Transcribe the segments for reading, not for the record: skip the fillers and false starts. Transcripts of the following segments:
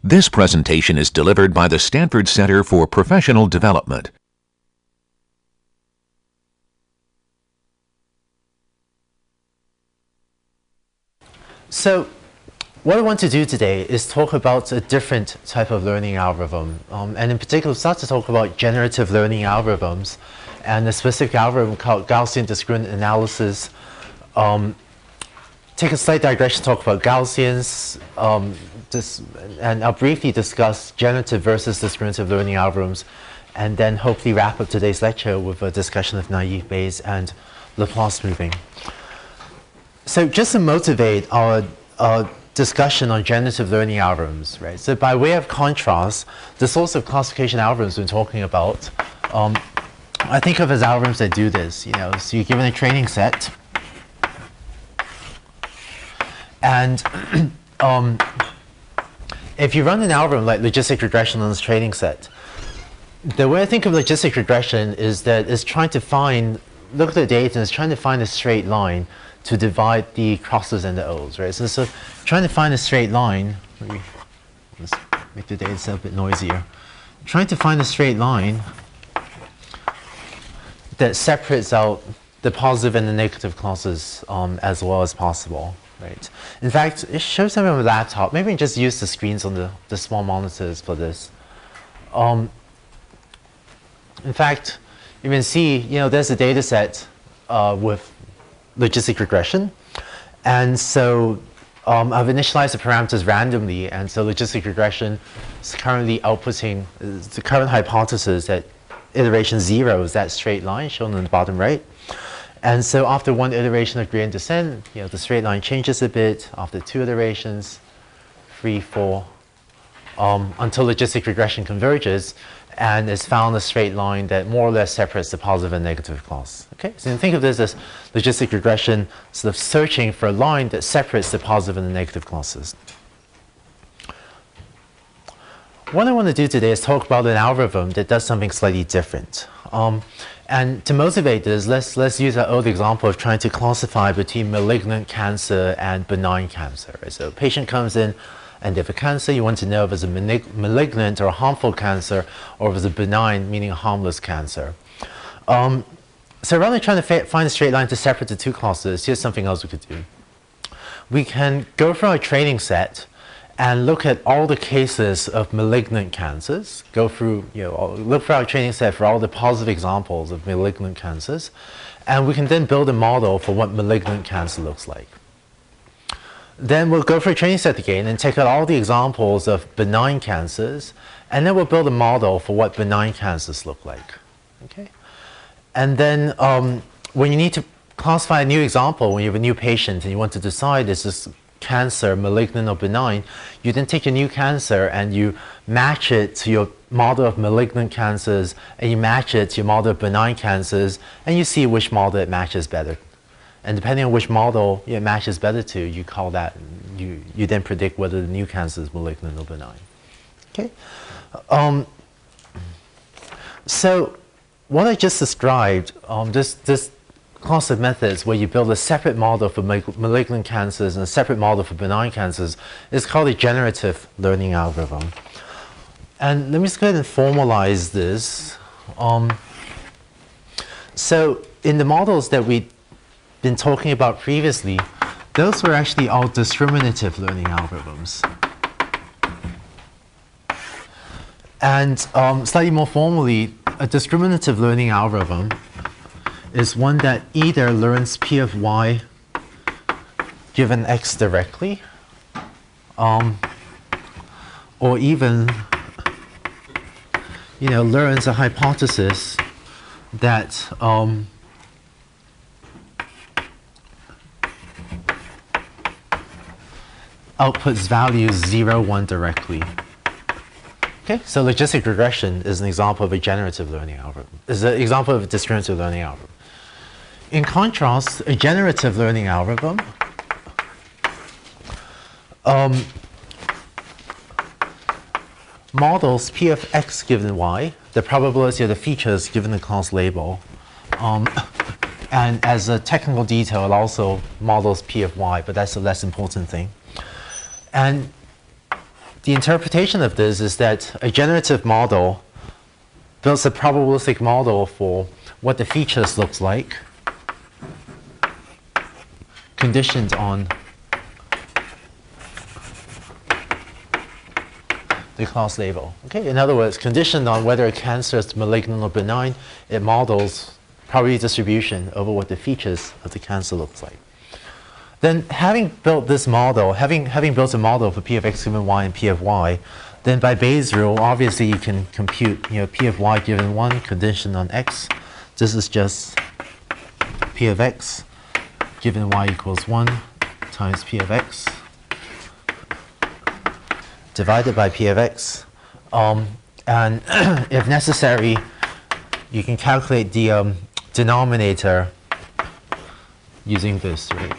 This presentation is delivered by the Stanford Center for Professional Development. So, what I want to do today is talk about a different type of learning algorithm, and in particular start to talk about generative learning algorithms and a specific algorithm called Gaussian discriminant analysis. Take a slight digression, talk about Gaussians, and I'll briefly discuss generative versus discriminative learning algorithms, and then hopefully wrap up today's lecture with a discussion of naive Bayes and Laplace smoothing. So just to motivate our discussion on generative learning algorithms, right? So by way of contrast, the sorts of classification algorithms we're talking about, I think of as algorithms that do this. You know, so you're given a training set, and if you run an algorithm like logistic regression on this training set, the way I think of logistic regression is that it's trying to find, look at the data and it's trying to find a straight line to divide the crosses and the O's, right? So trying to find a straight line, let's make the data set a bit noisier. Trying to find a straight line that separates out the positive and the negative crosses as well as possible. Right. In fact, it shows something on the laptop. Maybe just use the screens on the small monitors for this. In fact, you can see, you know, there's a data set with logistic regression. And so I've initialized the parameters randomly. And so logistic regression is currently outputting the current hypothesis that iteration 0 is that straight line shown on the bottom right. And so after one iteration of gradient descent, you know, the straight line changes a bit. After 2 iterations, 3, 4, until logistic regression converges and is found a straight line that more or less separates the positive and negative class. Okay, so you think of this as logistic regression sort of searching for a line that separates the positive and the negative classes. What I want to do today is talk about an algorithm that does something slightly different. And to motivate this, let's use our old example of trying to classify between malignant cancer and benign cancer. Right? So a patient comes in and they have a cancer. You want to know if it's a malignant or a harmful cancer, or if it's a benign, meaning a harmless cancer. So rather than trying to find a straight line to separate the two classes, here's something else we could do. We can go through our training set and look at all the cases of malignant cancers, go through, you know, look for our training set for all the positive examples of malignant cancers, and we can then build a model for what malignant cancer looks like. Then we'll go for a training set again and take out all the examples of benign cancers, and then we'll build a model for what benign cancers look like. Okay? And then when you need to classify a new example, when you have a new patient and you want to decide is this cancer malignant or benign, you then take a new cancer and you match it to your model of malignant cancers, and you match it to your model of benign cancers, and you see which model it matches better. And depending on which model it matches better to, you call that, you then predict whether the new cancer is malignant or benign. Okay? So what I just described, this class of methods where you build a separate model for malignant cancers and a separate model for benign cancers is called a generative learning algorithm. And let me just go ahead and formalize this. So in the models that we've been talking about previously, those were actually all discriminative learning algorithms. And slightly more formally, a discriminative learning algorithm is one that either learns P of y given x directly, or even, you know, learns a hypothesis that outputs values 0, 1 directly. Okay, so logistic regression is an example of a generative learning algorithm. Is an example of a discriminative learning algorithm. In contrast, a generative learning algorithm models P of x given y the probability of the features given the class label. And as a technical detail, it also models P of y, but that's a less important thing. And the interpretation of this is that a generative model builds a probabilistic model for what the features looks like, conditioned on the class label. Okay? In other words, conditioned on whether a cancer is malignant or benign, it models probability distribution over what the features of the cancer looks like. Then having built this model, having built a model for P of x given y and P of y, then by Bayes' rule, obviously you can compute P of y given 1 conditioned on x. This is just P of x given y equals 1 times P of x divided by P of x. And if necessary, you can calculate the denominator using this, right?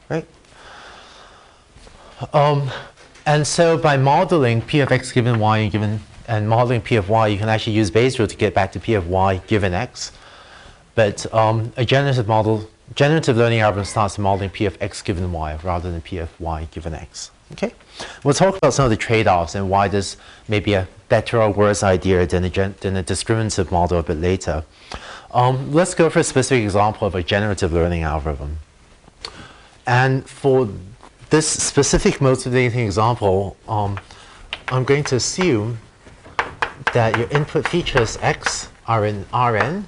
Right? And so by modeling P of x given y and modeling P of y, you can actually use Bayes' rule to get back to P of y given x. But a generative learning algorithm starts modeling P of x given y rather than P of y given x. Okay? We'll talk about some of the trade-offs and why this may be a better or worse idea than a discriminative model a bit later. Let's go for a specific example of a generative learning algorithm. And for this specific motivating example, I'm going to assume that your input features x are in Rn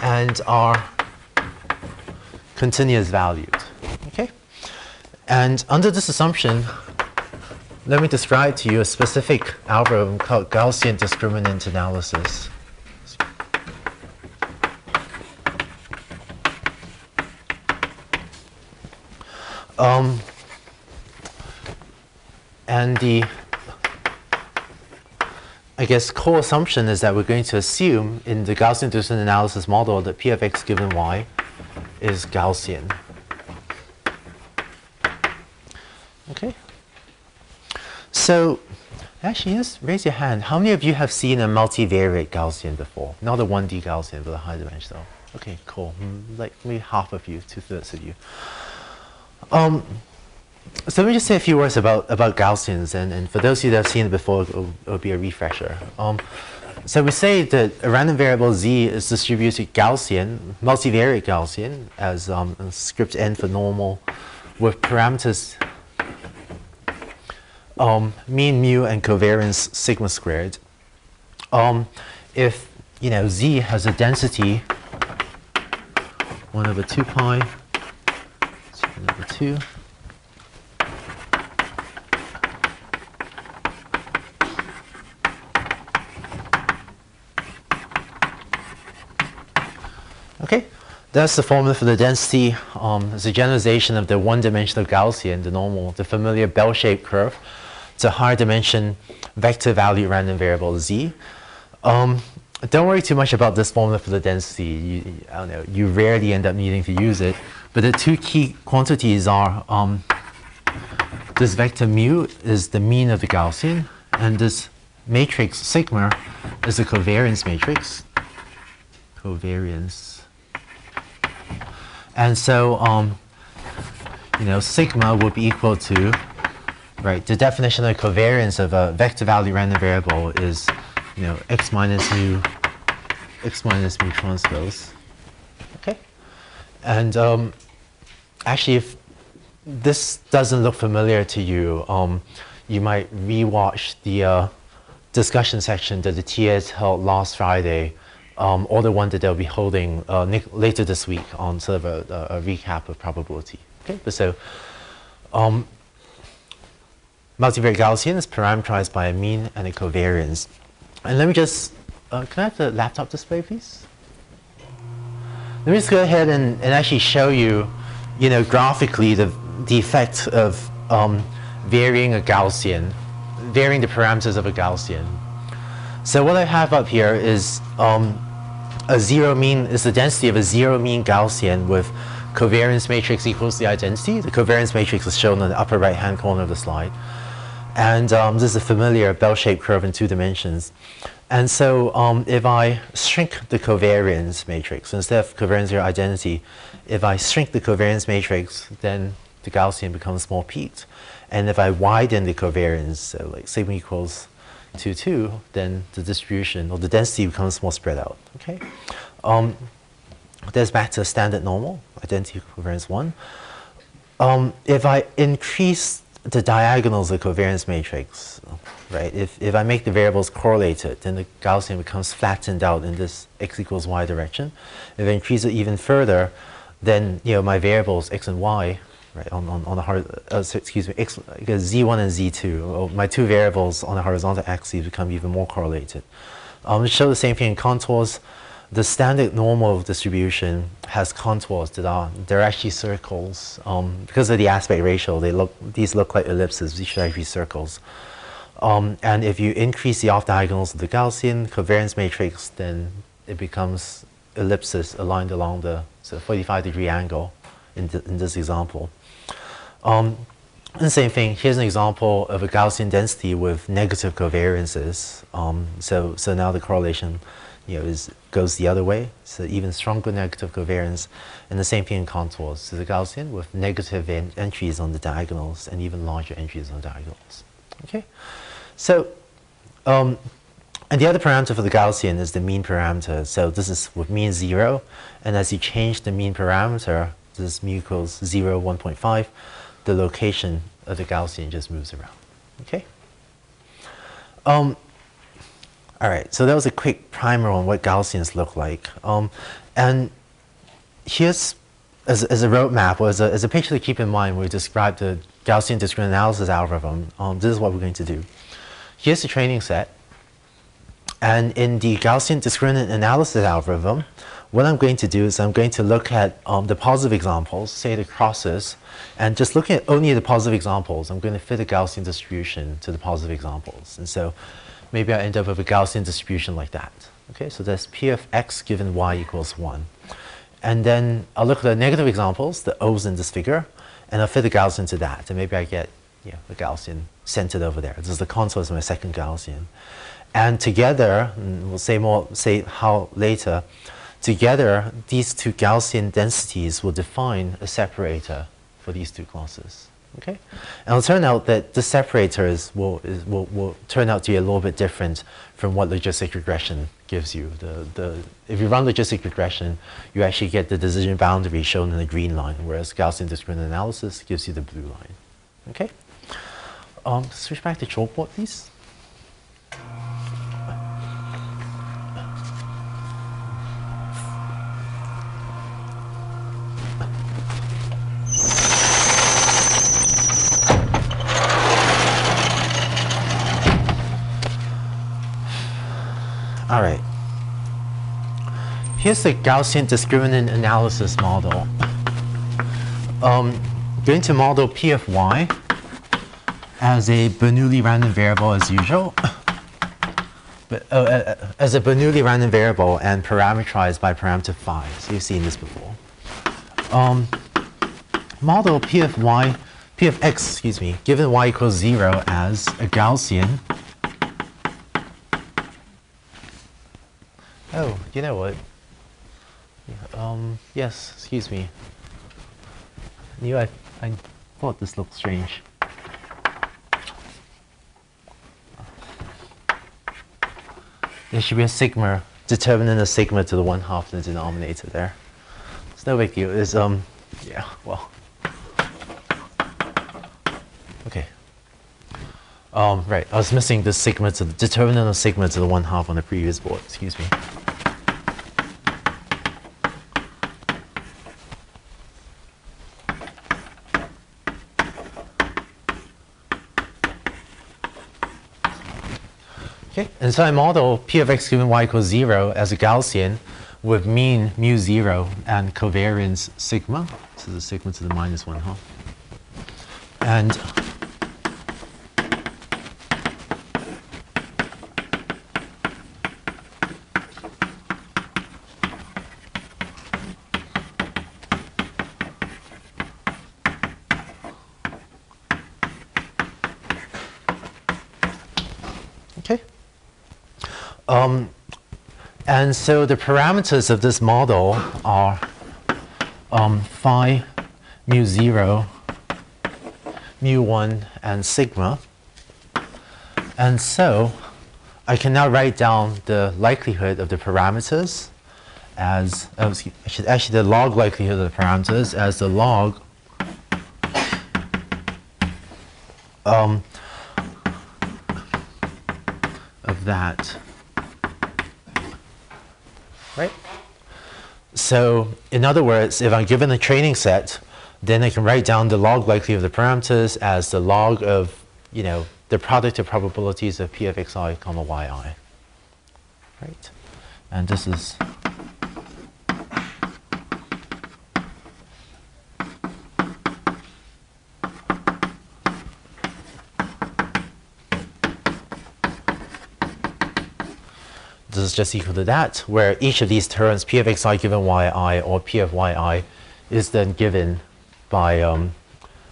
and are continuous valued. Okay? And under this assumption, let me describe to you a specific algorithm called Gaussian discriminant analysis. And the, I guess, core assumption is that we're going to assume in the Gaussian discriminant analysis model that P of x given y is Gaussian. Okay? So, actually, just raise your hand. How many of you have seen a multivariate Gaussian before? Not a 1D Gaussian, but a high dimensional. Okay, cool. Like maybe half of you, 2/3 of you. So let me just say a few words about Gaussians, and for those of you that have seen it before, it'll be a refresher. So we say that a random variable z is distributed Gaussian, multivariate Gaussian, as script n for normal, with parameters mean, mu, and covariance sigma squared. If z has a density 1 over 2 pi, 1 over 2. Okay, that's the formula for the density. It's a generalization of the one-dimensional Gaussian, the familiar bell-shaped curve, to a higher dimension vector value random variable z. Don't worry too much about this formula for the density. I don't know, you rarely end up needing to use it. But the two key quantities are this vector mu is the mean of the Gaussian, and this matrix sigma is the covariance matrix. Covariance. And so, sigma would be equal to, right, the definition of covariance of a vector value random variable is, x minus mu transpose. Okay? And actually, if this doesn't look familiar to you, you might rewatch the discussion section that the TAs held last Friday, or the one that they'll be holding later this week on sort of a recap of probability. Okay, but so multivariate Gaussian is parameterized by a mean and a covariance. And let me just, can I have the laptop display, please? Let me just go ahead and actually show you, graphically the effect of varying a Gaussian, varying the parameters of a Gaussian. So what I have up here is a zero mean is the density of a zero mean Gaussian with covariance matrix equals the identity. The covariance matrix is shown in the upper right hand corner of the slide. And this is a familiar bell-shaped curve in 2 dimensions. And so if I shrink the covariance matrix, instead of covariance zero identity, if I shrink the covariance matrix, then the Gaussian becomes more peaked. And if I widen the covariance, so like sigma equals 2, 2, then the distribution or the density becomes more spread out. Okay. There's back to standard normal, identity covariance 1. If I increase the diagonals of the covariance matrix, right? If I make the variables correlated, then the Gaussian becomes flattened out in this x equals y direction. If I increase it even further, then my variables x and y, right, on the x, z1 and z2, or my 2 variables on the horizontal axis become even more correlated. To show the same thing in contours, the standard normal distribution has contours that they're actually circles. Because of the aspect ratio, these look like ellipses. These should actually be circles. And if you increase the off diagonals of the Gaussian covariance matrix, then it becomes ellipses aligned along the 45-degree angle in this example. And the same thing, here's an example of a Gaussian density with negative covariances. So now the correlation goes the other way, so even stronger negative covariance, and the same thing in contours. So the Gaussian with negative entries on the diagonals and even larger entries on the diagonals. Okay, so and the other parameter for the Gaussian is the mean parameter. So this is with mean 0, and as you change the mean parameter, this mu equals 0, 1.5, the location of the Gaussian just moves around. Okay. All right, so that was a quick primer on what Gaussians look like. And here's, as a roadmap, or as a picture to keep in mind when we describe the Gaussian discriminant analysis algorithm, this is what we're going to do. Here's the training set. And in the Gaussian discriminant analysis algorithm, what I'm going to do is I'm going to look at the positive examples, say the crosses, and just looking at only the positive examples, I'm going to fit a Gaussian distribution to the positive examples. And so maybe I end up with a Gaussian distribution like that. Okay, so that's P of x given y equals 1. And then I'll look at the negative examples, the O's in this figure, and I'll fit the Gaussian to that. And maybe I get the Gaussian centered over there. This is the contours of my second Gaussian. And together, and we'll say how later, together these 2 Gaussian densities will define a separator for these 2 classes. Okay, and it'll turn out that the separators will turn out to be a little bit different from what logistic regression gives you. If you run logistic regression, you actually get the decision boundary shown in the green line, whereas Gaussian discriminant analysis gives you the blue line. Okay, switch back to chalkboard, please. All right. Here's the Gaussian discriminant analysis model. Going to model P of y as a Bernoulli random variable as usual, but as a Bernoulli random variable and parameterized by parameter phi. So you've seen this before. Model P of x, excuse me, given y equals 0 as a Gaussian. Oh, you know what? Yes, excuse me. I thought this looked strange. There should be a sigma, determinant of sigma to the 1/2 in the denominator there. It's no big deal. It's, yeah, well. Okay. Right, I was missing the sigma to the determinant of sigma to the 1/2 on the previous board, excuse me. Okay, and so I model P of x given y equals 0 as a Gaussian with mean mu 0 and covariance sigma. So the sigma to the minus 1/2. And And so the parameters of this model are phi, mu 0, mu 1, and sigma. And so I can now write down the likelihood of the parameters as, actually the log likelihood of the parameters as the log of that. Right? So in other words, if I'm given a training set, then I can write down the log likelihood of the parameters as the log of, the product of probabilities of p of xi comma yi. Right? And this is just equal to that, where each of these terms, p of xi given yi or p of yi, is then given by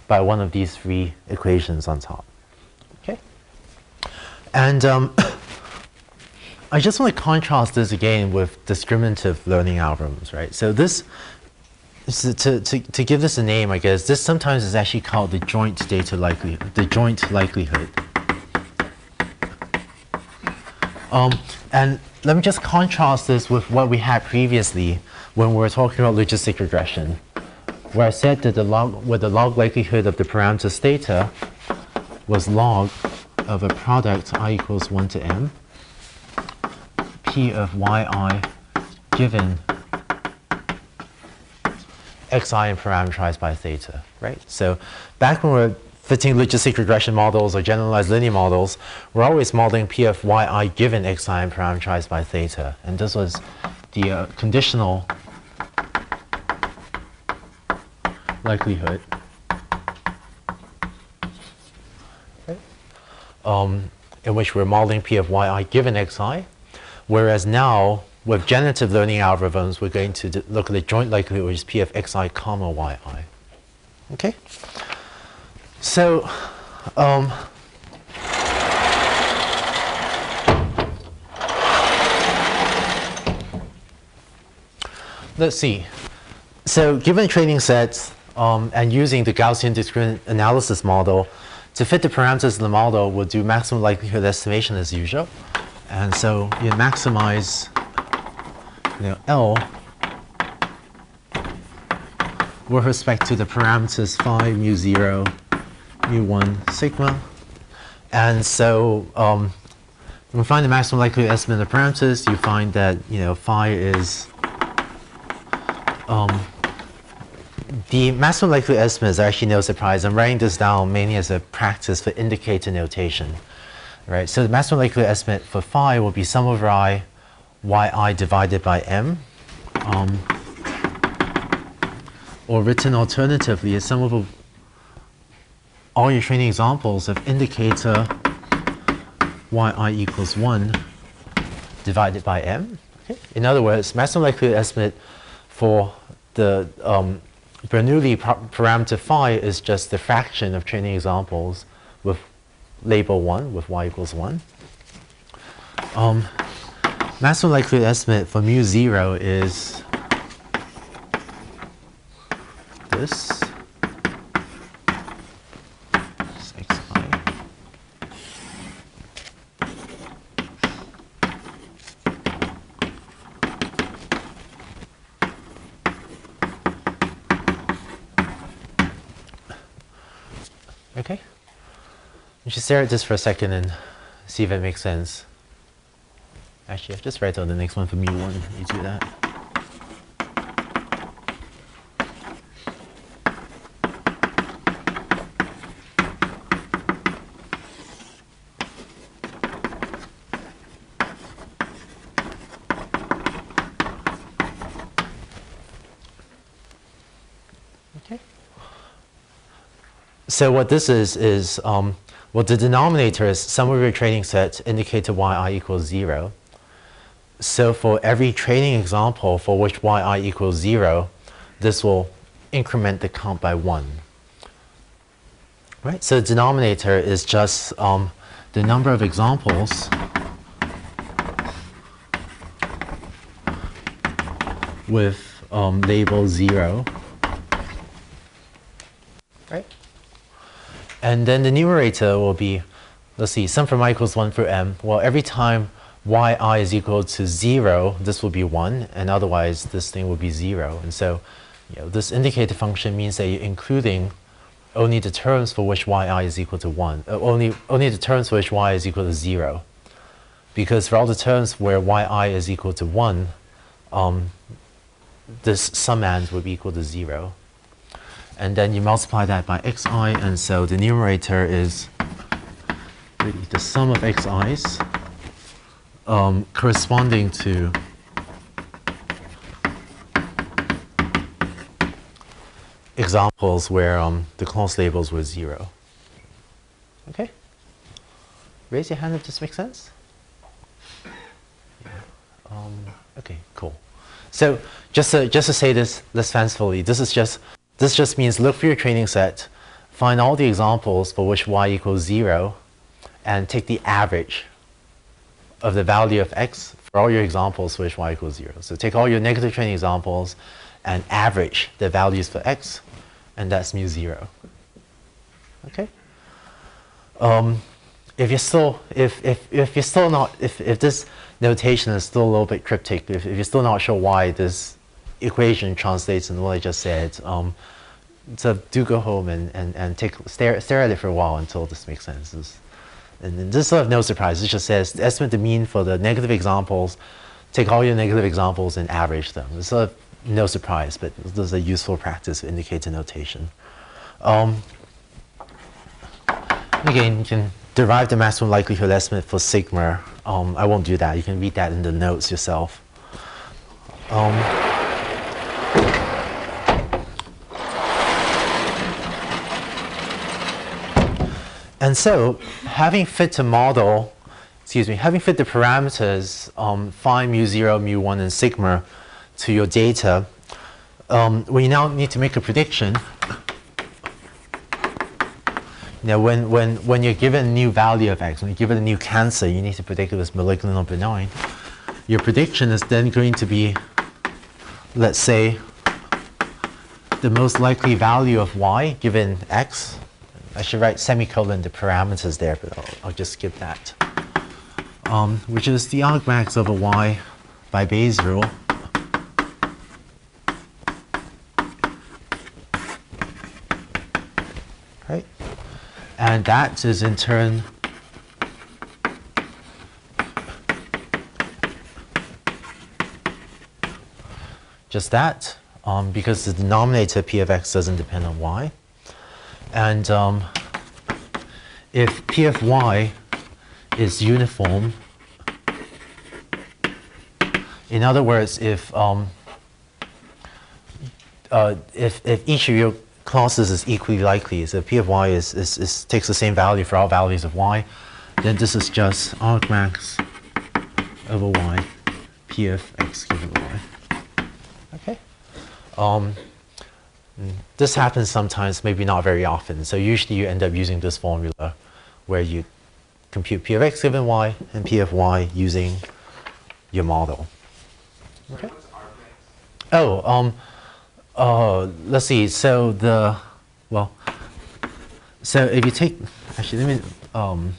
one of these three equations on top. Okay? And I just want to contrast this again with discriminative learning algorithms, right? So this, to give this a name, I guess, this sometimes is actually called the joint data likelihood, the joint likelihood. And let me just contrast this with what we had previously when we were talking about logistic regression, where I said that the log likelihood of the parameters theta was log of a product I equals 1 to m, p of yi given xi and parameterized by theta, right? So back when we were fitting logistic regression models or generalized linear models, we're always modeling p of yi given xi and parameterized by theta. And this was the conditional likelihood, right? In which we're modeling p of yi given xi. Whereas now, with generative learning algorithms, we're going to look at the joint likelihood, which is p of xi comma yi. Okay? So, let's see. So given training sets and using the Gaussian discriminant analysis model, to fit the parameters of the model, we'll do maximum likelihood estimation as usual. And so you maximize L with respect to the parameters phi, mu 0, mu 1, sigma. And so when we find the maximum likelihood estimate of the parameters, you find that phi is the maximum likelihood estimate is actually no surprise. I'm writing this down mainly as a practice for indicator notation. Right? So the maximum likelihood estimate for phi will be sum over I yi divided by m. Or written alternatively as sum of all your training examples of indicator yi equals 1 divided by m. Okay? In other words, maximum likelihood estimate for the Bernoulli parameter phi is just the fraction of training examples with label 1, with y equals 1. Maximum likelihood estimate for mu 0 is this. Okay? You should stare at this for a second and see if it makes sense. Actually, I've just write out the next one for mu 1. You do that. Okay. So what this is well, the denominator is sum of your training set indicator yi equals 0. So for every training example for which yi equals 0, this will increment the count by 1. Right? So the denominator is just the number of examples with label 0, right? And then the numerator will be, let's see, sum from I equals 1 through m. Well, every time yi is equal to 0, this will be 1, and otherwise this thing will be 0. And so, this indicator function means that you're including only the terms for which yi is equal to 1, only the terms for which y is equal to 0. Because for all the terms where yi is equal to 1, this summand would be equal to 0. And then you multiply that by xi, and so the numerator is really the sum of xi's corresponding to examples where the clause labels were 0. Okay? Raise your hand if this makes sense. Okay, cool. So just to say this less fancifully, this just means look for your training set, find all the examples for which y equals 0, and take the average of the value of x for all your examples for which y equals 0. So take all your negative training examples and average the values for x, and that's mu 0. Okay. If this notation is still a little bit cryptic, if you're still not sure why this equation translates in what I just said, so do go home and stare at it for a while until this makes sense. And this sort of no surprise. It just says estimate the mean for the negative examples, take all your negative examples and average them. It's sort of no surprise, but this is a useful practice for indicator notation. Again, you can derive the maximum likelihood estimate for sigma. I won't do that. You can read that in the notes yourself. And so, having fit the model, having fit the parameters, phi, mu 0, mu 1, and sigma to your data, we now need to make a prediction. Now, when you're given a new value of x, when you're given a new cancer, you need to predict if it's malignant or benign. Your prediction is then going to be, let's say, the most likely value of y given x. I should write semicolon the parameters there, but I'll just skip that. Which is the argmax over y by Bayes' rule. Right? And that is in turn just that, because the denominator p of x doesn't depend on y. And if p of y is uniform, in other words, if each of your clauses is equally likely, so if p of y takes the same value for all values of y, then this is just argmax over y, p of x given y. Okay. This happens sometimes, maybe not very often. So usually you end up using this formula where you compute p of x given y and p of y using your model. Okay. Let's see. So so if you take, actually, let me.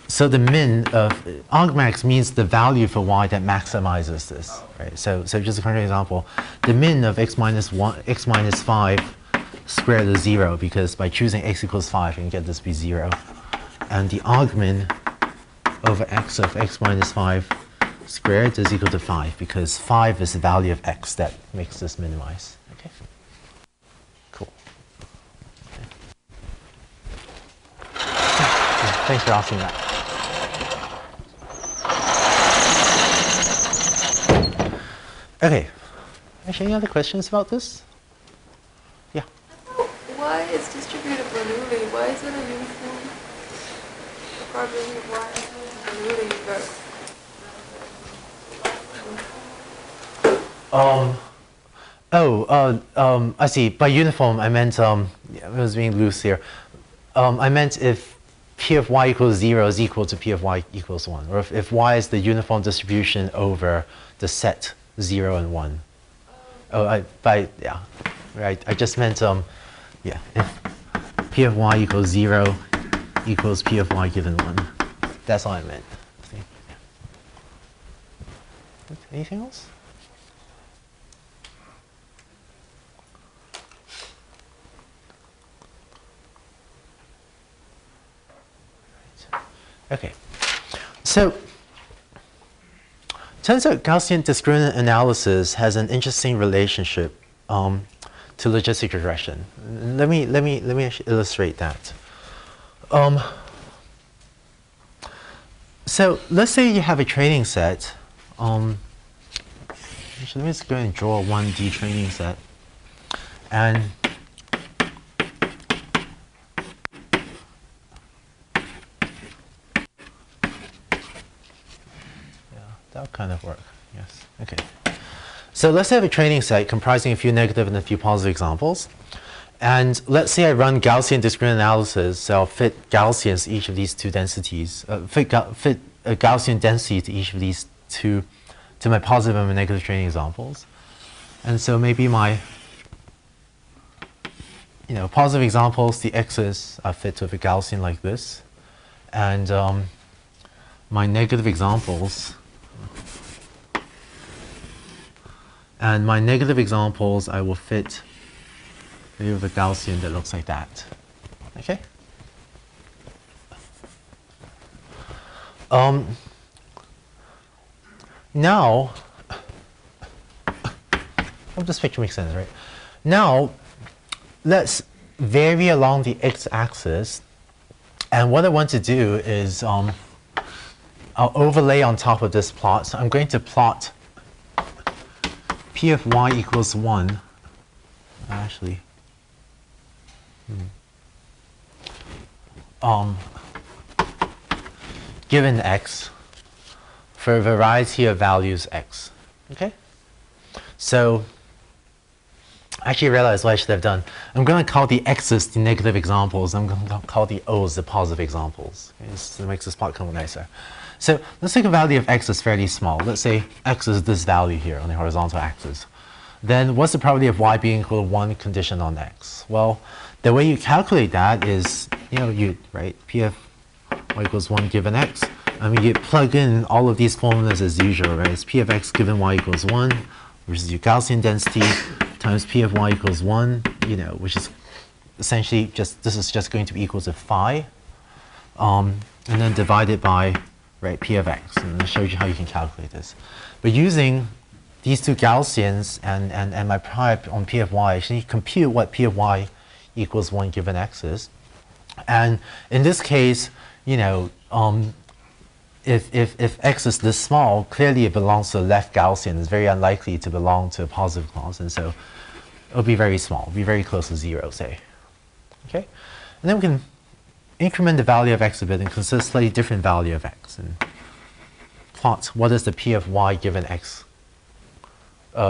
So the min of argmax means the value for y that maximizes this, right? So just a current example, the min of x minus 5 squared is 0, because by choosing x equals 5, you can get this to be 0. And the argmin over x of x minus 5 squared is equal to 5, because 5 is the value of x that makes this minimize. Okay. Cool. Okay. Thanks for asking that. Okay. Actually, any other questions about this? Yeah. Why is distributed Bernoulli? Why is it a uniform probability? Why is it Bernoulli? I see. By uniform, I meant, I was being loose here. I meant if p of y equals 0 is equal to p of y equals 1, or if y is the uniform distribution over the set 0 and 1. Oh, yeah, right. I just meant, yeah, if P of y equals 0 equals P of y given 1. That's all I meant. See? Yeah. Anything else? Okay, so turns out Gaussian discriminant analysis has an interesting relationship to logistic regression. Let me illustrate that. So let's say you have a training set. Actually, let me just go and draw a 1D training set, and that'll kind of work, yes. Okay. So let's have a training set comprising a few negative and a few positive examples. And let's say I run Gaussian discriminant analysis, so I'll fit Gaussians to each of these two densities, fit a Gaussian density to each of these two, to my positive and my negative training examples. And so maybe my positive examples, the x's are fit with a Gaussian like this. And my negative examples, I will fit maybe with a Gaussian that looks like that. Okay? Now, I hope this picture makes sense, right? Now, let's vary along the x-axis. And what I want to do is I'll overlay on top of this plot. So I'm going to plot P of y equals 1. Actually, given x for a variety of values x. Okay? So I actually realized what I should have done. I'm going to call the x's the negative examples. I'm going to call the o's the positive examples. Okay? This makes this plot come nicer. So let's take a value of x is fairly small. Let's say x is this value here on the horizontal axis. Then what's the probability of y being equal to 1 conditioned on x? Well, the way you calculate that is, right, P of y equals 1 given x. I mean, you plug in all of these formulas as usual, right? It's P of x given y equals 1, which is your Gaussian density, times P of y equals 1, which is essentially this is just going to be equal to phi, and then divided by, right, P of x. And I'll show you how you can calculate this. But using these two Gaussians and my prime on P of y, actually compute what P of y equals 1 given x is. And in this case, if x is this small, clearly it belongs to the left Gaussian. It's very unlikely to belong to a positive clause. And so it'll be very small. It'll be very close to 0, say. Okay? And then we can increment the value of x a bit and consider a slightly different value of x. And plot what is the P of y given x.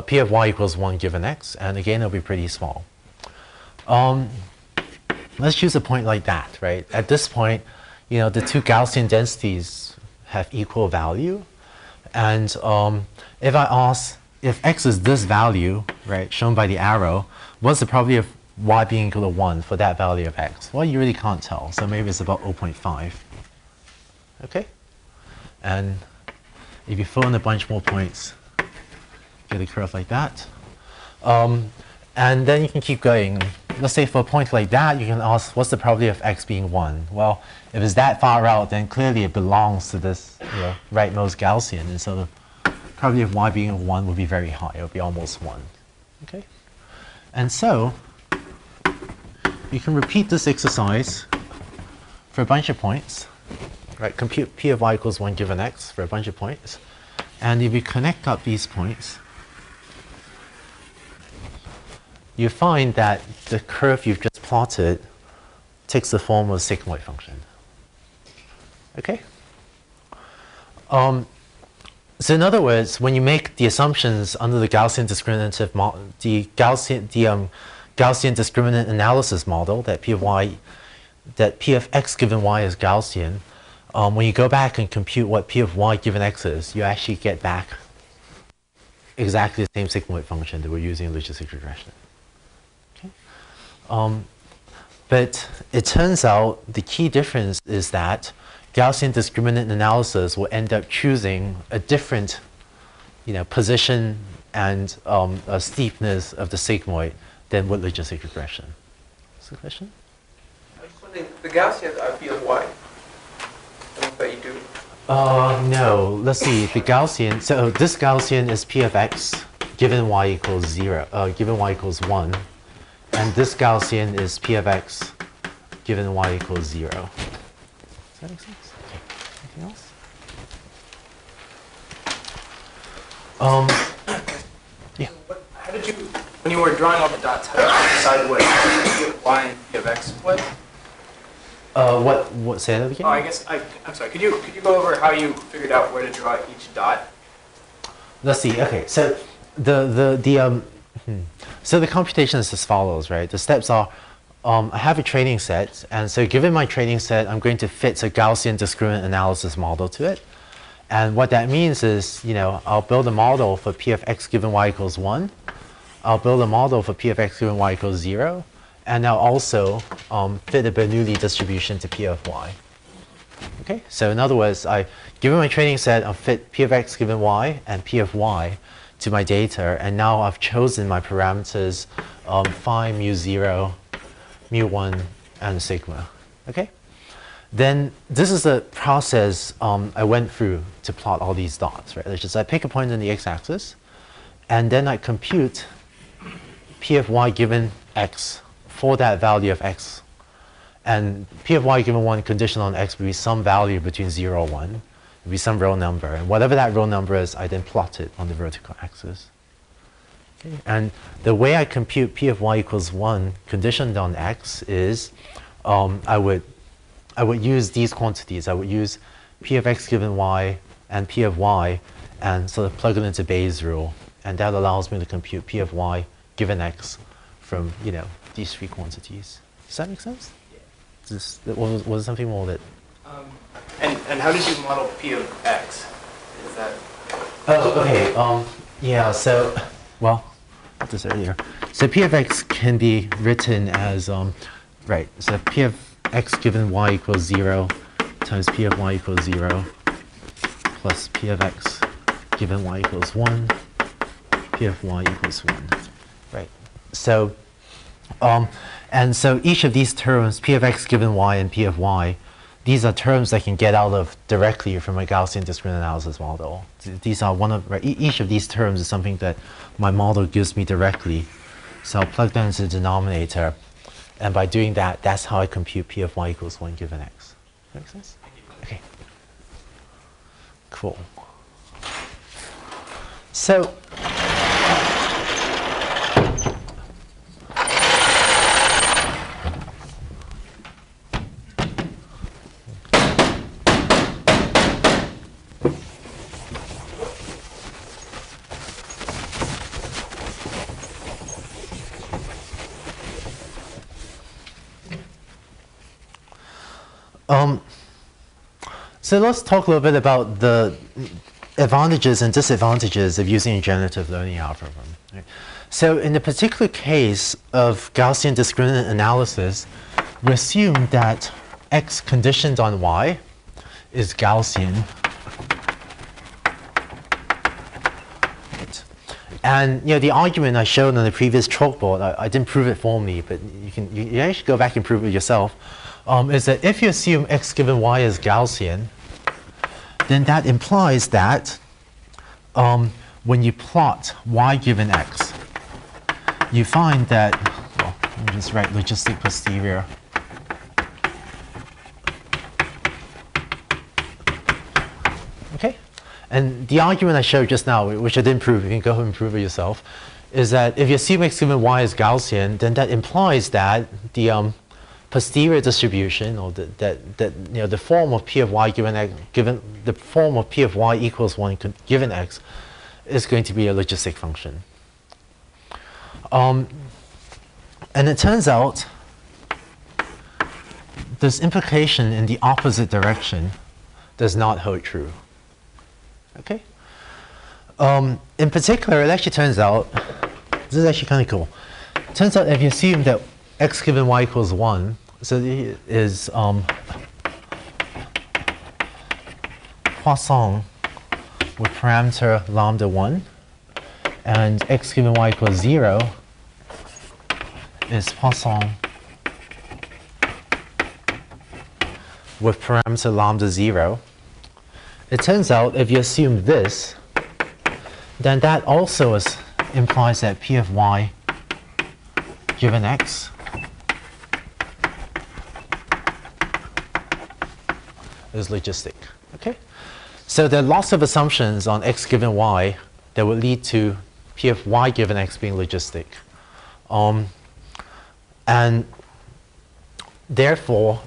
P of y equals 1 given x, and again, it'll be pretty small. Let's choose a point like that, right? At this point, the two Gaussian densities have equal value. And if I ask, if x is this value, right, shown by the arrow, what's the probability of y being equal to 1 for that value of x? Well, you really can't tell. So maybe it's about 0.5. Okay? And if you fill in a bunch more points, get a curve like that. And then you can keep going. Let's say for a point like that, you can ask, what's the probability of x being 1? Well, if it's that far out, then clearly it belongs to this rightmost Gaussian. And so the probability of y being 1 would be very high. It would be almost 1. Okay? And so you can repeat this exercise for a bunch of points. Right? Compute P of y equals 1 given x for a bunch of points. And if you connect up these points, you find that the curve you've just plotted takes the form of a sigmoid function. Okay? So in other words, when you make the assumptions under the Gaussian discriminative model, the Gaussian discriminant analysis model that P of x given y is Gaussian, when you go back and compute what P of y given x is, you actually get back exactly the same sigmoid function that we're using in logistic regression. Okay? But it turns out the key difference is that Gaussian discriminant analysis will end up choosing a different position and a steepness of the sigmoid than with logistic regression. What's the question? I was wondering, the Gaussians are P of y. That's what you do. No, let's see, the Gaussian, so this Gaussian is P of x given y equals 0, given y equals 1. And this Gaussian is P of x given y equals 0. Does that make sense? Okay. Anything else? Yeah. How did you, when you were drawing all the dots, how did you decide what P of y and P of x was? What, say that again? Oh, I guess, I'm sorry, could you go over how you figured out where to draw each dot? Let's see, okay, so so the computation is as follows, right? The steps are, I have a training set, and so given my training set, I'm going to fit a Gaussian discriminant analysis model to it. And what that means is, I'll build a model for P of x given y equals 1. I'll build a model for P of x given y equals 0. And I'll also fit a Bernoulli distribution to P of y. Okay, so in other words, given my training set, I'll fit P of x given y and P of y to my data, and now I've chosen my parameters phi, mu 0, mu 1, and sigma. Okay? Then this is the process I went through to plot all these dots, right? It's just I pick a point on the x-axis, and then I compute P of y given x for that value of x. And P of y given 1 conditional on x will be some value between 0 and 1. It will be some real number. And whatever that real number is, I then plot it on the vertical axis. Okay? And the way I compute P of y equals 1 conditioned on x is I would use these quantities. I would use P of x given y and P of y and sort of plug it into Bayes' rule. And that allows me to compute P of y given x from, these three quantities. Does that make sense? Was there something more that... And how did you model P of x? Is that... Oh, okay. Yeah, so, well, I did this earlier. So P of x can be written as, right, so P of x given y equals 0 times P of y equals 0 plus P of x given y equals 1, P of y equals 1. Right. So, and so each of these terms, P of x given y and P of y, these are terms I can get out of directly from a Gaussian discriminant analysis model. These are each of these terms is something that my model gives me directly. So I'll plug that into the denominator. And by doing that, that's how I compute P of y equals 1 given x. That make sense? Okay. Cool. So, so let's talk a little bit about the advantages and disadvantages of using a generative learning algorithm. Right? So in the particular case of Gaussian discriminant analysis, we assume that x conditioned on y is Gaussian. Right. And the argument I showed on the previous chalkboard, I didn't prove it formally, but you actually go back and prove it yourself, is that if you assume x given y is Gaussian, then that implies that when you plot y given x, you find that, well, let me just write logistic posterior. Okay? And the argument I showed just now, which I didn't prove, you can go home and prove it yourself, is that if you assume x given y is Gaussian, then that implies that the posterior distribution, or the form of P of y given x, given the form of P of y equals 1 given x, is going to be a logistic function. And it turns out this implication in the opposite direction does not hold true. Okay? In particular, it actually turns out, this is actually kind of cool. It turns out if you assume that x given y equals 1, so it is Poisson with parameter lambda 1, and x given y equals 0 is Poisson with parameter lambda 0. It turns out if you assume this, then that also implies that P of y given x is logistic. Okay? So there are lots of assumptions on x given y that would lead to P of y given x being logistic. And therefore,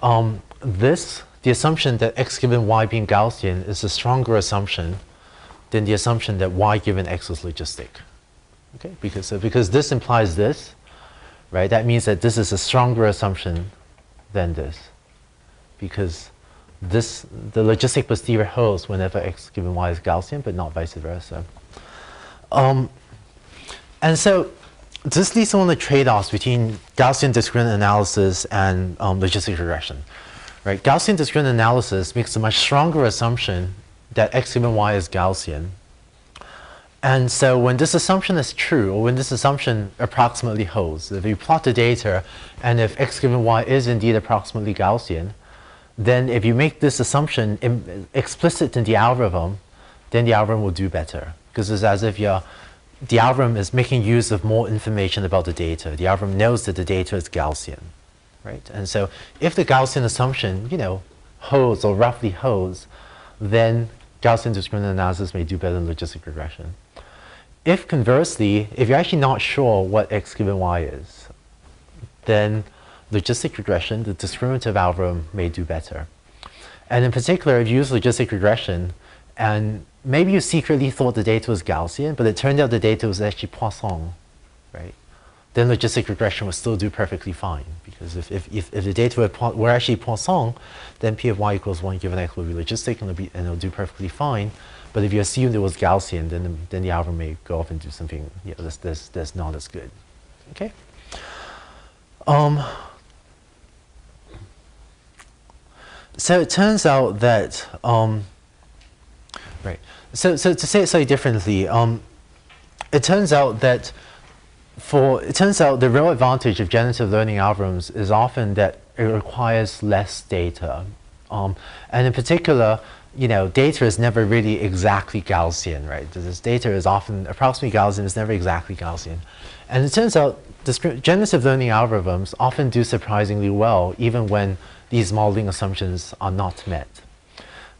the assumption that x given y being Gaussian is a stronger assumption than the assumption that y given x is logistic. Okay? Because this implies this, right? That means that this is a stronger assumption than this. Because the logistic posterior holds whenever x given y is Gaussian, but not vice versa. And so this leads to one of the trade-offs between Gaussian discriminant analysis and logistic regression. Right? Gaussian discriminant analysis makes a much stronger assumption that x given y is Gaussian. And so when this assumption is true, or when this assumption approximately holds, if you plot the data, and if x given y is indeed approximately Gaussian, then if you make this assumption explicit in the algorithm, then the algorithm will do better. Because it's as if the algorithm is making use of more information about the data. The algorithm knows that the data is Gaussian. Right? And so if the Gaussian assumption, holds or roughly holds, then Gaussian discriminant analysis may do better than logistic regression. If conversely, if you're actually not sure what x given y is, then logistic regression, the discriminative algorithm, may do better. And in particular, if you use logistic regression, and maybe you secretly thought the data was Gaussian, but it turned out the data was actually Poisson, right? Then logistic regression will still do perfectly fine. Because if the data were actually Poisson, then P of y equals 1 given x will be logistic and it'll do perfectly fine. But if you assumed it was Gaussian, then the algorithm may go off and do something that's not as good. Okay? So it turns out that, right. So to say it slightly differently, it turns out that the real advantage of generative learning algorithms is often that it requires less data. And in particular, data is never really exactly Gaussian, right? This data is often approximately Gaussian, it's never exactly Gaussian. And it turns out generative learning algorithms often do surprisingly well, even when these modeling assumptions are not met.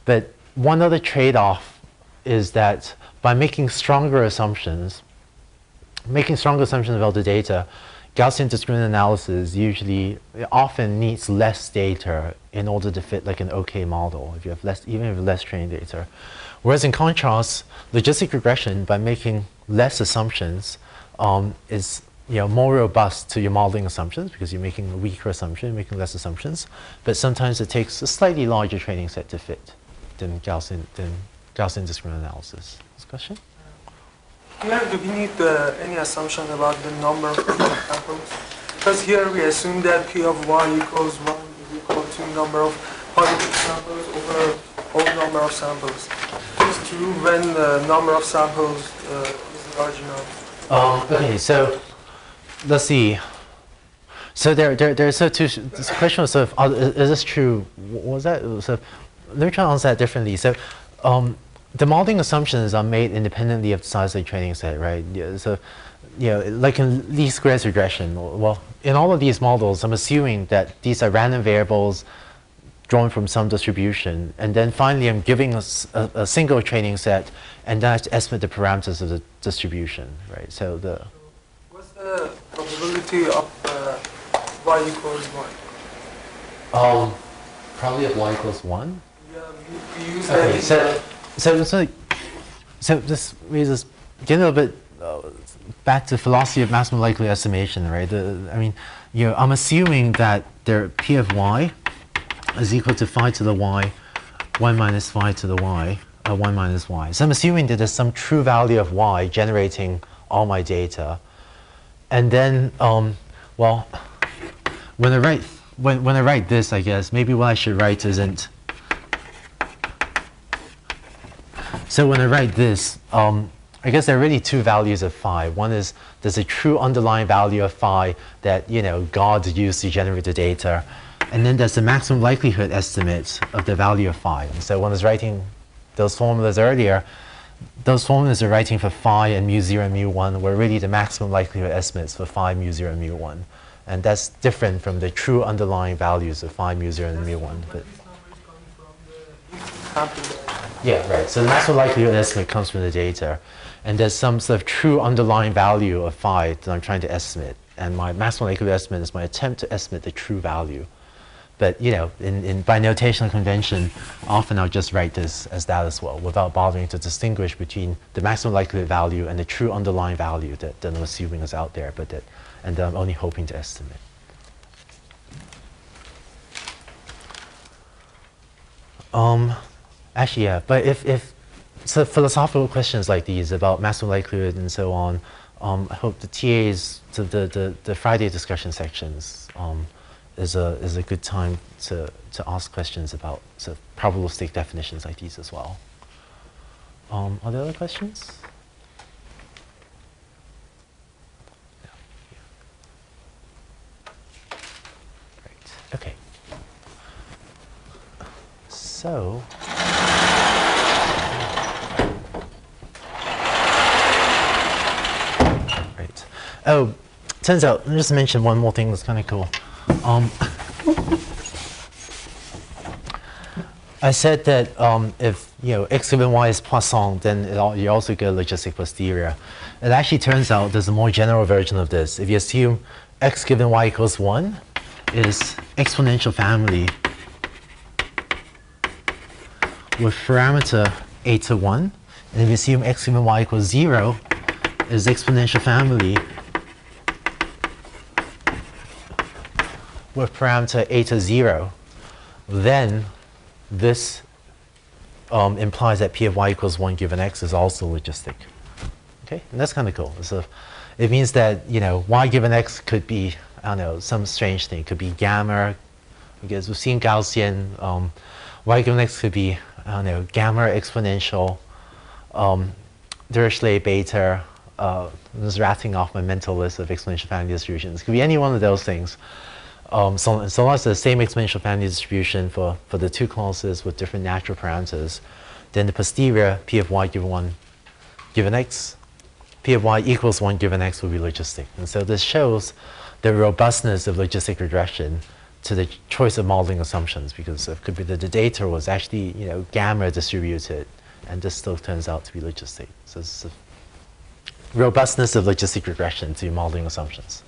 But one other trade-off is that by making stronger assumptions about the data, Gaussian discriminant analysis often needs less data in order to fit like an OK model, even if you have less training data. Whereas in contrast, logistic regression, by making less assumptions, is more robust to your modeling assumptions because you're making a weaker assumption, making less assumptions. But sometimes it takes a slightly larger training set to fit than Gaussian discriminant analysis. This question? Here, do we need any assumption about the number of samples? Because here we assume that P of y equals 1 is equal to number of positive samples over whole number of samples. It's true when the number of samples is large enough. Okay, so let's see. So there's this question was sort of, is this true? What was that? So let me try to answer that differently. So the modeling assumptions are made independently of the size of the training set, right? So, like in least squares regression, well, in all of these models, I'm assuming that these are random variables drawn from some distribution, and then finally I'm giving a single training set, and then I have to estimate the parameters of the distribution, right? So what's the probability of y equals 1? Probably of y equals 1? Yeah, we use Okay, that. So this raises, get a little bit back to philosophy of maximum likely estimation, right? I'm assuming that their P of y is equal to phi to the y, 1 minus phi to the y, 1 minus y. So I'm assuming that there's some true value of y generating all my data. And then, well, when I write this, I guess, maybe what I should write isn't. So when I write this, I guess there are really two values of phi. One is there's a true underlying value of phi that, you know, God used to generate the data. And then there's the maximum likelihood estimate of the value of phi. And so when I was writing those formulas earlier, those formulas are writing for phi and mu0 and mu1 were really the maximum likelihood estimates for phi, mu0, and mu1. And that's different from the true underlying values of phi, mu0, and mu1. But yeah, right. So the maximum likelihood estimate comes from the data. And there's some sort of true underlying value of phi that I'm trying to estimate. And my maximum likelihood estimate is my attempt to estimate the true value. But, you know, by notational convention, often I'll just write this as that as well, without bothering to distinguish between the maximum likelihood value and the true underlying value that I'm assuming is out there, and that I'm only hoping to estimate. Actually, yeah, but if so philosophical questions like these about maximum likelihood and so on, I hope the TAs, the Friday discussion sections, is a good time to ask questions about sort of probabilistic definitions like these as well. Are there other questions? No. Yeah. Right. Okay. So. Right. Oh, turns out, let me just mention one more thing that's kind of cool. I said that if x given y is Poisson, then you also get a logistic posterior. It actually turns out there's a more general version of this. If you assume x given y equals 1 is exponential family with parameter a to 1, and if you assume x given y equals 0 is exponential family with parameter a to 0, then this implies that p of y equals 1 given x is also logistic. Okay, and that's kind of cool. So it means that y given x could be, I don't know, some strange thing. It could be gamma, because we've seen Gaussian. Y given x could be, I don't know, gamma exponential, Dirichlet beta. I'm just rattling off my mental list of exponential family distributions. It could be any one of those things. So long as the same exponential family distribution for the two clauses with different natural parameters, then the posterior p of y given 1 given x, p of y equals 1 given x will be logistic. And so this shows the robustness of logistic regression to the choice of modeling assumptions, because it could be that the data was actually gamma distributed, and this still turns out to be logistic. So it's the robustness of logistic regression to modeling assumptions.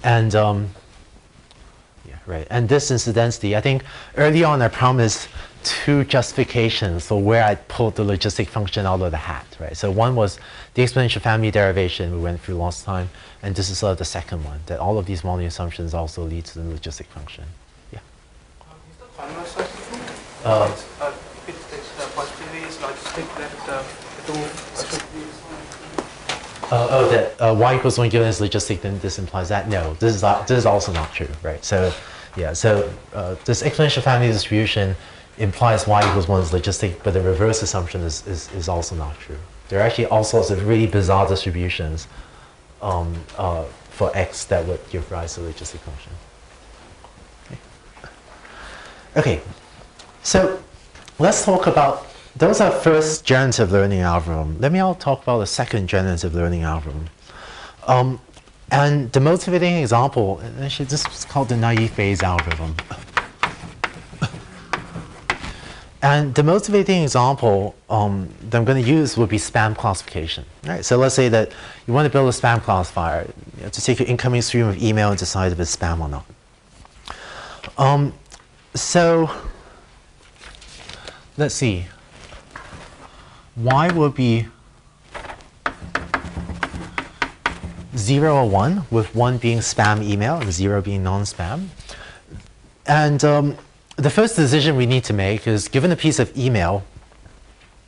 And yeah, right. And this incidentally, I think early on I promised two justifications for where I pulled the logistic function out of the hat, right? So one was the exponential family derivation we went through last time, and this is sort of the second one, that all of these modeling assumptions also lead to the logistic function. Yeah. Is the final substitute? If it's the posterior is logistic, then that y equals 1 given is logistic, then this implies that? No, this is also not true, right? So yeah, so this exponential family distribution implies y equals 1 is logistic, but the reverse assumption is also not true. There are actually all sorts of really bizarre distributions for x that would give rise to a logistic function. Okay, so let's talk about, those are first generative learning algorithm. Let me now talk about the second generative learning algorithm. And the motivating example, actually this is called the naive Bayes algorithm. And the motivating example that I'm going to use would be spam classification. Right? So let's say that you want to build a spam classifier to take your incoming stream of email and decide if it's spam or not. So let's see. Y will be 0 or 1, with 1 being spam email and 0 being non-spam. And the first decision we need to make is, given a piece of email,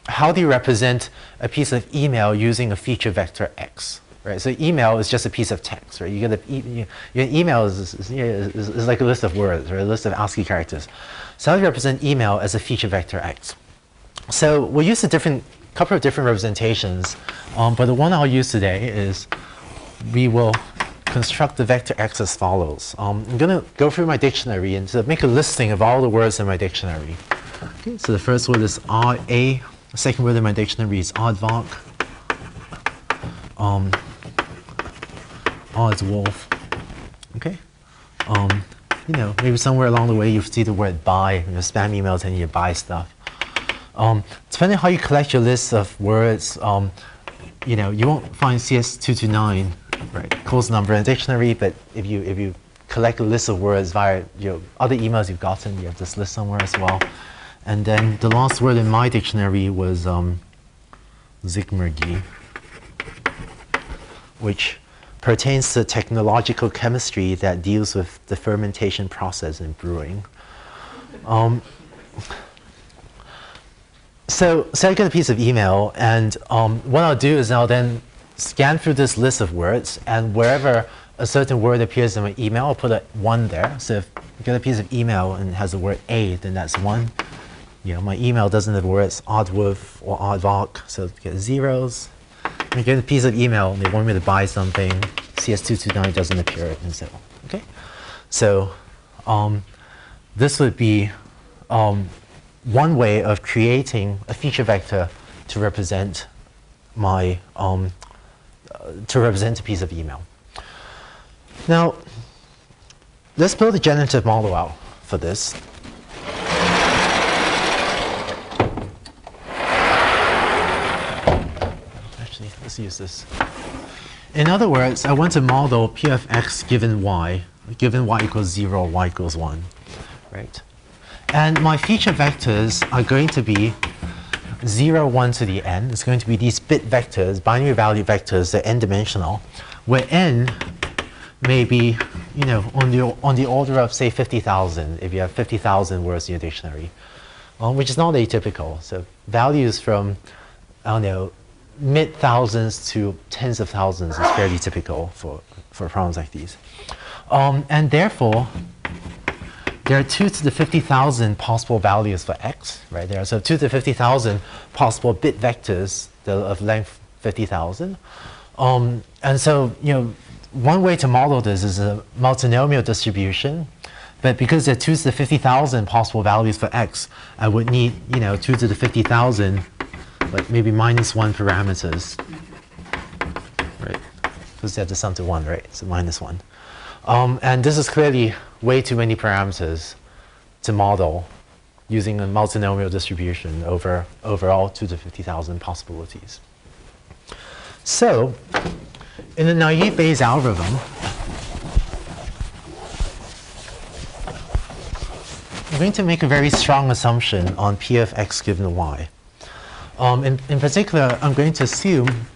how do you represent a piece of email using a feature vector x? Right? So email is just a piece of text, right? You get your email is like a list of words, or a list of ASCII characters. So how do you represent email as a feature vector x? So we'll use a couple of different representations, but the one I'll use today is we will construct the vector x as follows. I'm going to go through my dictionary and make a listing of all the words in my dictionary. Okay, so the first word is RA. The second word in my dictionary is aardvark. R is wolf. Okay. You know, maybe somewhere along the way you see the word buy. You know, spam emails and you buy stuff. Depending on how you collect your list of words, you know, you won't find CS229, right, close number in a dictionary, but if you collect a list of words via your other emails you've gotten, you have this list somewhere as well. And then the last word in my dictionary was Zygmurgy, which pertains to technological chemistry that deals with the fermentation process in brewing. So I get a piece of email, and what I'll do is I'll then scan through this list of words, and wherever a certain word appears in my email, I'll put a 1 there. So if I get a piece of email and it has the word A, then that's 1. You know, my email doesn't have the words aardwolf or aardvark, so I get zeros. I get a piece of email and they want me to buy something, CS229 doesn't appear, and so on. Okay? So this would be one way of creating a feature vector to represent my to represent a piece of email. Now, let's build a generative model out for this. Actually, let's use this. In other words, I want to model P of x given y equals 0, y equals 1, right? And my feature vectors are going to be 0, 1 to the n. It's going to be these bit vectors, binary value vectors, they're n-dimensional, where n may be, you know, on the order of, say, 50,000, if you have 50,000 words in your dictionary, which is not atypical. So values from, I don't know, mid-thousands to tens of thousands is fairly typical for problems like these. And therefore, there are 2 to the 50,000 possible values for x, right there. So 2 to the 50,000 possible bit vectors of length 50,000. And so, you know, one way to model this is a multinomial distribution. But because there are 2 to the 50,000 possible values for x, I would need, you know, 2 to the 50,000, like maybe -1 parameters, right? Because they have to sum to 1, right? So -1. And this is clearly way too many parameters to model using a multinomial distribution over all 2 to 50,000 possibilities. So, in the naive Bayes algorithm, I'm going to make a very strong assumption on P of x given y. In particular, I'm going to assume,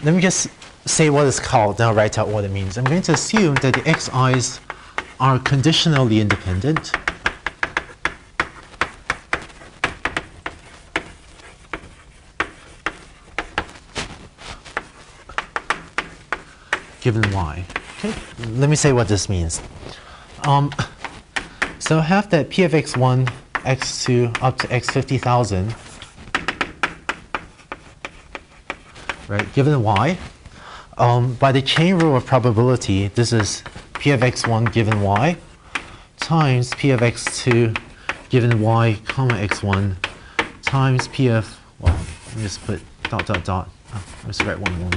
let me just say what it's called, then I'll write out what it means. I'm going to assume that the xi's are conditionally independent. Given y. Okay, let me say what this means. So I have that P of x1, x2, up to x 50,000, right, given y. By the chain rule of probability, this is P of x1 given y times P of x2 given y comma x1 times P of, well, let me just put ... Oh, let's write one more.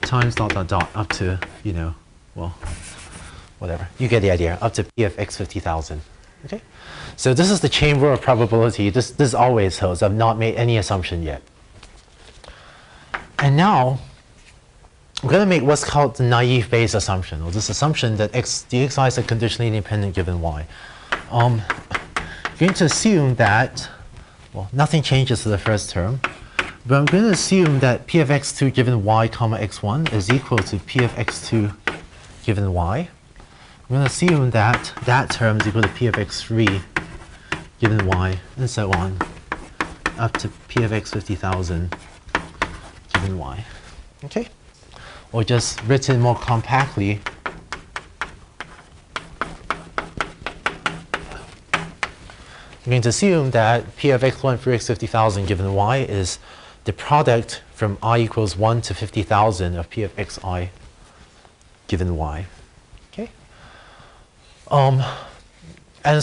Times ... up to, you know, well, whatever. You get the idea, up to P of x 50,000. Okay? So this is the chain rule of probability. This always holds. I've not made any assumption yet. And now, I'm going to make what's called the naive Bayes assumption, or this assumption that the xi's are conditionally independent given y. I'm going to assume that, well, nothing changes to the first term, But I'm going to assume that p of x2 given y comma x1 is equal to p of x2 given y. I'm going to assume that that term is equal to p of x3 given y, and so on, up to p of x 50,000 given y. Okay? Or just written more compactly, I'm going to assume that p of x1 through x 50,000 given y is the product from I equals 1 to 50,000 of p of xi given y. Okay? And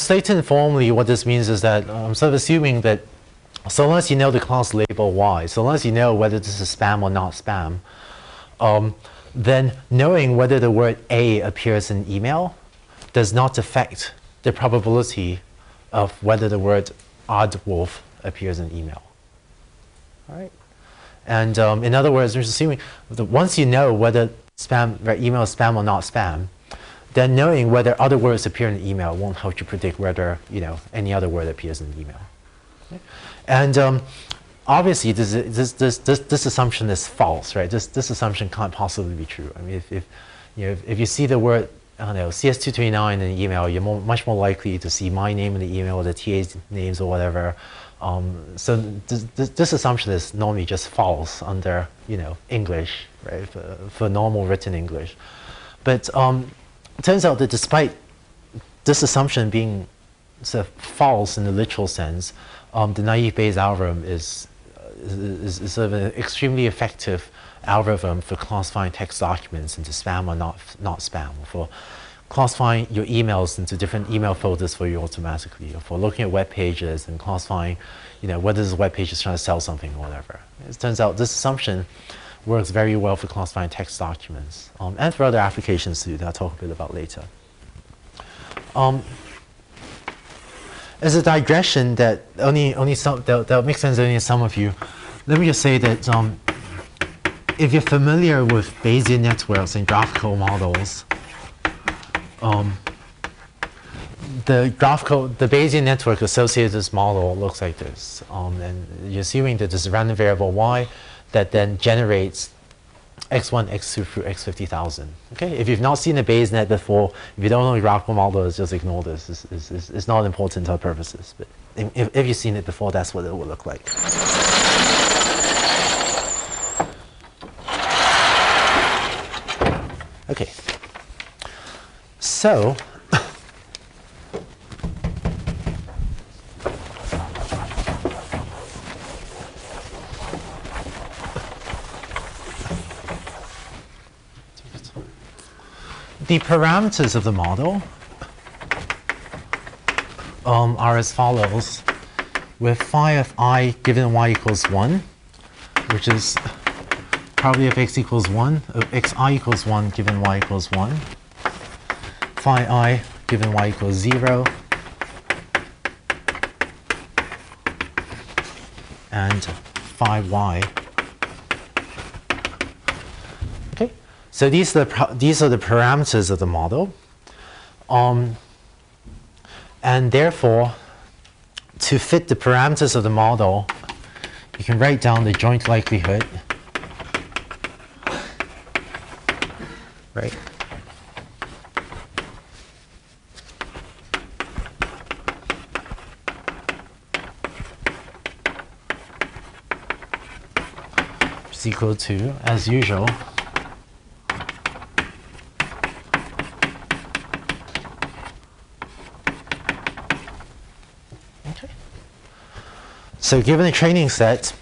stated informally, what this means is that I'm sort of assuming that so long as you know the class label y, so long as you know whether this is spam or not spam, then knowing whether the word A appears in email does not affect the probability of whether the word Aardwolf appears in email. All right? And in other words, we're assuming that once you know whether email is spam or not spam, then knowing whether other words appear in the email won't help you predict whether any other word appears in the email. Okay? And obviously, this assumption is false, right? This assumption can't possibly be true. I mean, if you see the word, I don't know, CS229 in the email, you're much more likely to see my name in the email or the TA's names or whatever. So this assumption is normally just false under English, right? For normal written English. But it turns out that despite this assumption being sort of false in the literal sense, the naive Bayes algorithm is sort of an extremely effective algorithm for classifying text documents into spam or not spam, or for classifying your emails into different email folders for you automatically, or for looking at web pages and classifying, whether this web page is trying to sell something or whatever. It turns out this assumption works very well for classifying text documents, and for other applications too that I'll talk a bit about later. As a digression that that makes sense only to some of you, let me just say that if you're familiar with Bayesian networks and graphical models, the Bayesian network associated with this model looks like this. And you're assuming that there's a random variable y that then generates x1, x2 through x 50,000. Okay? If you've not seen a Bayes net before, if you don't know the graphical model, just ignore this. It's not important to our purposes. But if you've seen it before, that's what it will look like. Okay. So, the parameters of the model are as follows. With phi of I given y equals 1, which is probably of x equals 1, of xi equals 1 given y equals 1, phi I given y equals 0, and phi y. Okay, so these are the parameters of the model, and therefore, to fit the parameters of the model, you can write down the joint likelihood, right? Which is equal to, as usual, so given a training set,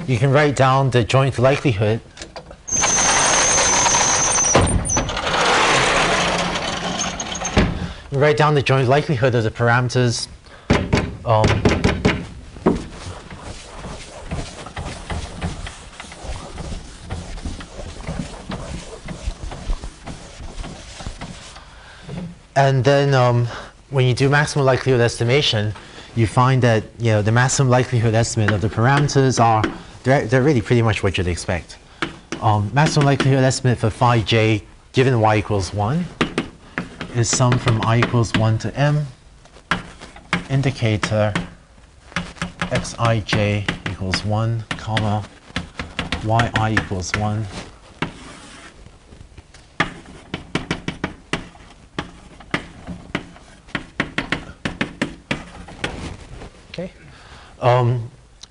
you can write down the joint likelihood of the parameters and then when you do maximum likelihood estimation, you find that the maximum likelihood estimate of the parameters they're really pretty much what you'd expect. Maximum likelihood estimate for phi j given y equals 1 is sum from I equals 1 to m indicator xij equals 1, comma, yi equals 1. Okay.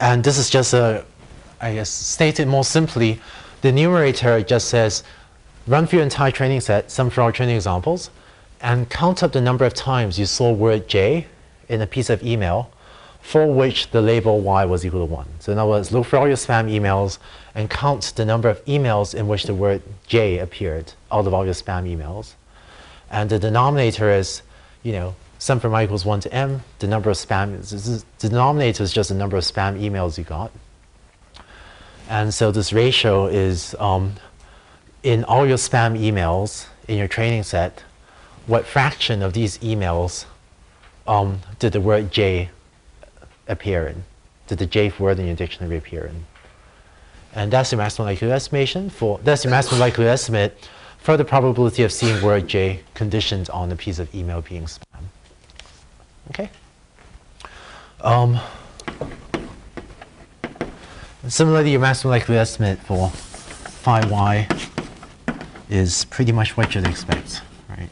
And this is just I guess, stated more simply, the numerator just says, run through your entire training set, sum through all training examples, and count up the number of times you saw word J in a piece of email for which the label Y was equal to 1. So in other words, look for all your spam emails and count the number of emails in which the word J appeared out of all your spam emails. And the denominator is, sum from I equals 1 to m, the number of spam, the denominator is just the number of spam emails you got. And so this ratio is in all your spam emails in your training set, what fraction of these emails did the word J appear in? Did the J word in your dictionary appear in? And that's your maximum likelihood estimation that's your maximum likelihood estimate for the probability of seeing word J conditioned on a piece of email being spam. Okay. Similarly, your maximum likelihood estimate for phi y is pretty much what you'd expect, right?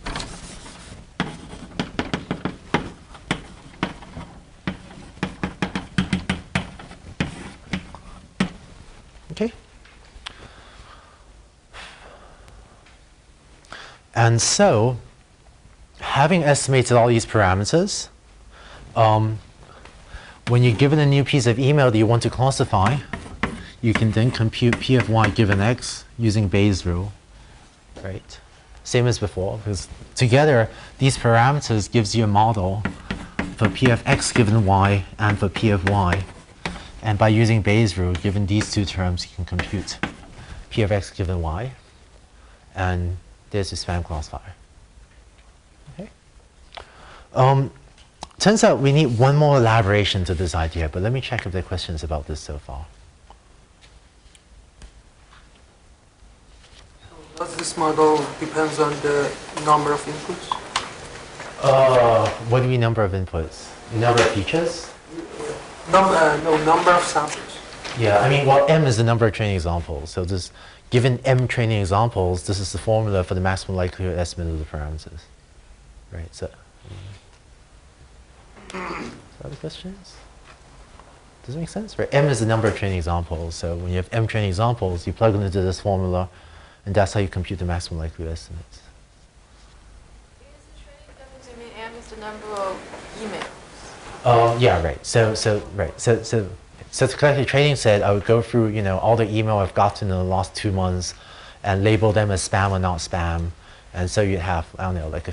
Okay. And so, having estimated all these parameters, when you're given a new piece of email that you want to classify, you can then compute P of y given x using Bayes' rule, right? Same as before, because together, these parameters gives you a model for P of x given y and for P of y. And by using Bayes' rule, given these two terms, you can compute P of x given y. And there's your spam classifier. Okay. Turns out we need one more elaboration to this idea, but let me check if there are questions about this so far. Does this model depends on the number of inputs? What do you mean number of inputs? Number of features? No, number of samples. Yeah, I mean, well, m is the number of training examples. So this, given m training examples, this is the formula for the maximum likelihood estimate of the parameters. Right, so. Other questions? Does it make sense? Right, m is the number of training examples. So when you have m training examples, you plug them into this formula, and that's how you compute the maximum likelihood estimates. That means you mean m is the number of emails. Yeah, right. So to collect a training set, I would go through, all the email I've gotten in the last 2 months, and label them as spam or not spam. And so you'd have, I don't know, like a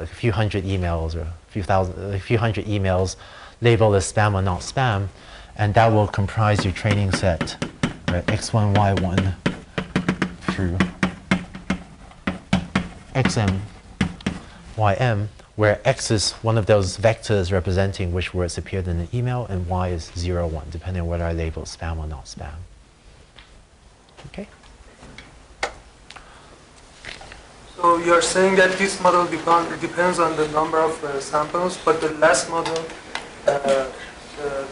few hundred emails or a few hundred emails labeled as spam or not spam, and that will comprise your training set, right? X1, Y1 through Xm, Ym, where X is one of those vectors representing which words appeared in the email, and Y is 0, 1, depending on whether I label spam or not spam. Okay? So you're saying that this model depends on the number of samples, but the last model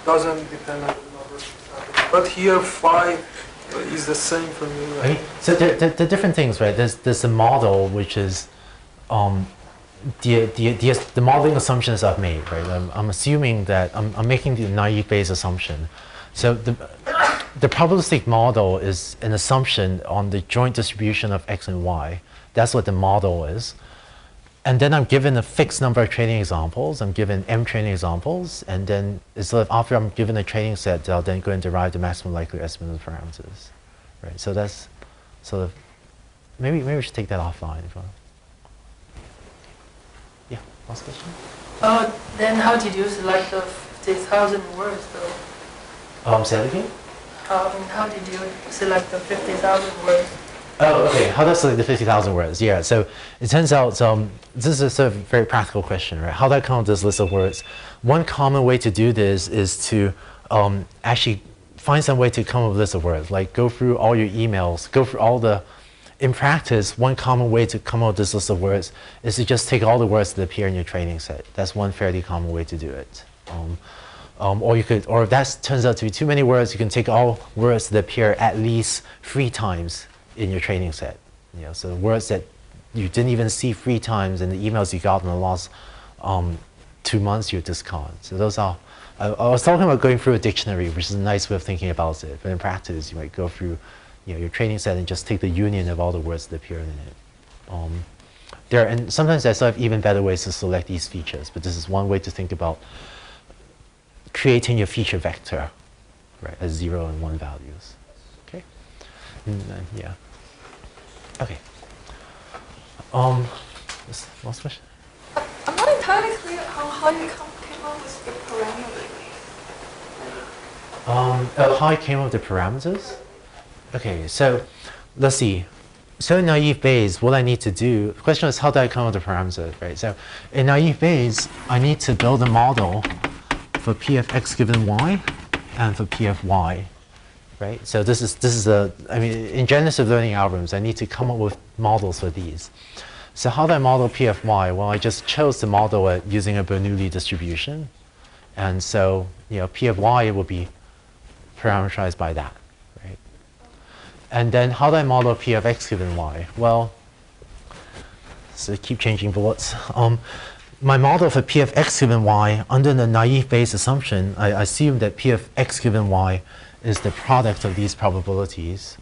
doesn't depend on the number of samples. But here phi is the same for me, right? Okay. So the different things, right? There's a model which is the modeling assumptions I've made, right? I'm assuming that I'm making the naive Bayes assumption. So the probabilistic model is an assumption on the joint distribution of x and y. That's what the model is. And then I'm given a fixed number of training examples. I'm given m training examples. And then after I'm given a training set, I'll then go and derive the maximum likely estimate of the parameters. Right? So that's sort of, maybe we should take that offline. If you want. Yeah, last question? Then how did you select the 50,000 words though? Say that again? How did you select the 50,000 words? Oh, okay. How does select the 50,000 words? Yeah. So it turns out this is a sort of very practical question, right? How do I come up with this list of words? One common way to do this is to actually find some way to come up with a list of words. Like go through all your emails, go through all the. In practice, one common way to come up with this list of words is to just take all the words that appear in your training set. That's one fairly common way to do it. Or if that turns out to be too many words, you can take all words that appear at least 3 times in your training set. So words that you didn't even see 3 times in the emails you got in the last 2 months, you discard. So those are. I was talking about going through a dictionary, which is a nice way of thinking about it. But in practice, you might go through your training set and just take the union of all the words that appear in it. And sometimes I still have even better ways to select these features, but this is one way to think about creating your feature vector, right, as 0 and 1 values. Okay. Yeah. Okay. Last question. I'm not entirely clear how you came up with the parameters. How I came up with the parameters? Okay, so let's see. So in naive Bayes, what I need to do, the question is how do I come up with the parameters, right? So in naive Bayes, I need to build a model for P of x given y and for P of y, right? So this is in generative learning algorithms, I need to come up with models for these. So how do I model P of y? Well, I just chose to model it using a Bernoulli distribution. And so, P of y will be parameterized by that, right? And then how do I model P of x given y? Well, so keep changing bullets. My model for P of x given y, under the naive Bayes assumption, I assume that P of x given y is the product of these probabilities.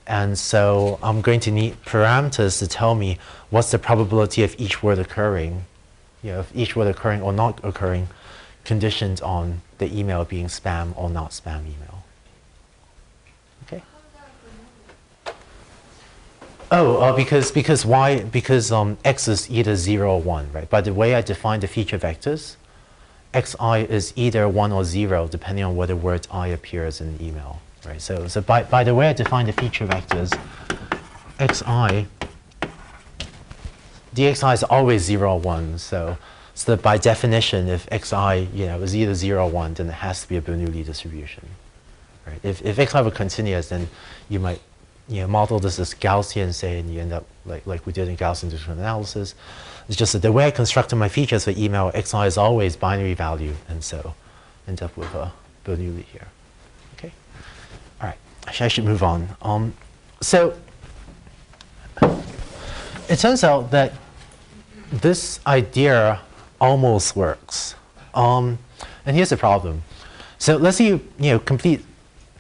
And so I'm going to need parameters to tell me what's the probability of each word occurring, if each word occurring or not occurring, conditioned on the email being spam or not spam email. Okay. Because x is either 0 or 1, right? By the way I define the feature vectors, xi is either 1 or 0, depending on whether word I appears in the email, right? So by the way I define the feature vectors, xi, dxi is always 0 or 1. So that by definition, if xi is either 0 or 1, then it has to be a Bernoulli distribution, right? If xi were continuous, then you might model this as Gaussian, say, and you end up like we did in Gaussian discriminant analysis. It's just that the way I constructed my features for email, xi is always binary value, and so end up with a Bernoulli here. Okay. All right. Actually, I should move on. So it turns out that this idea almost works. And here's the problem. So let's say you complete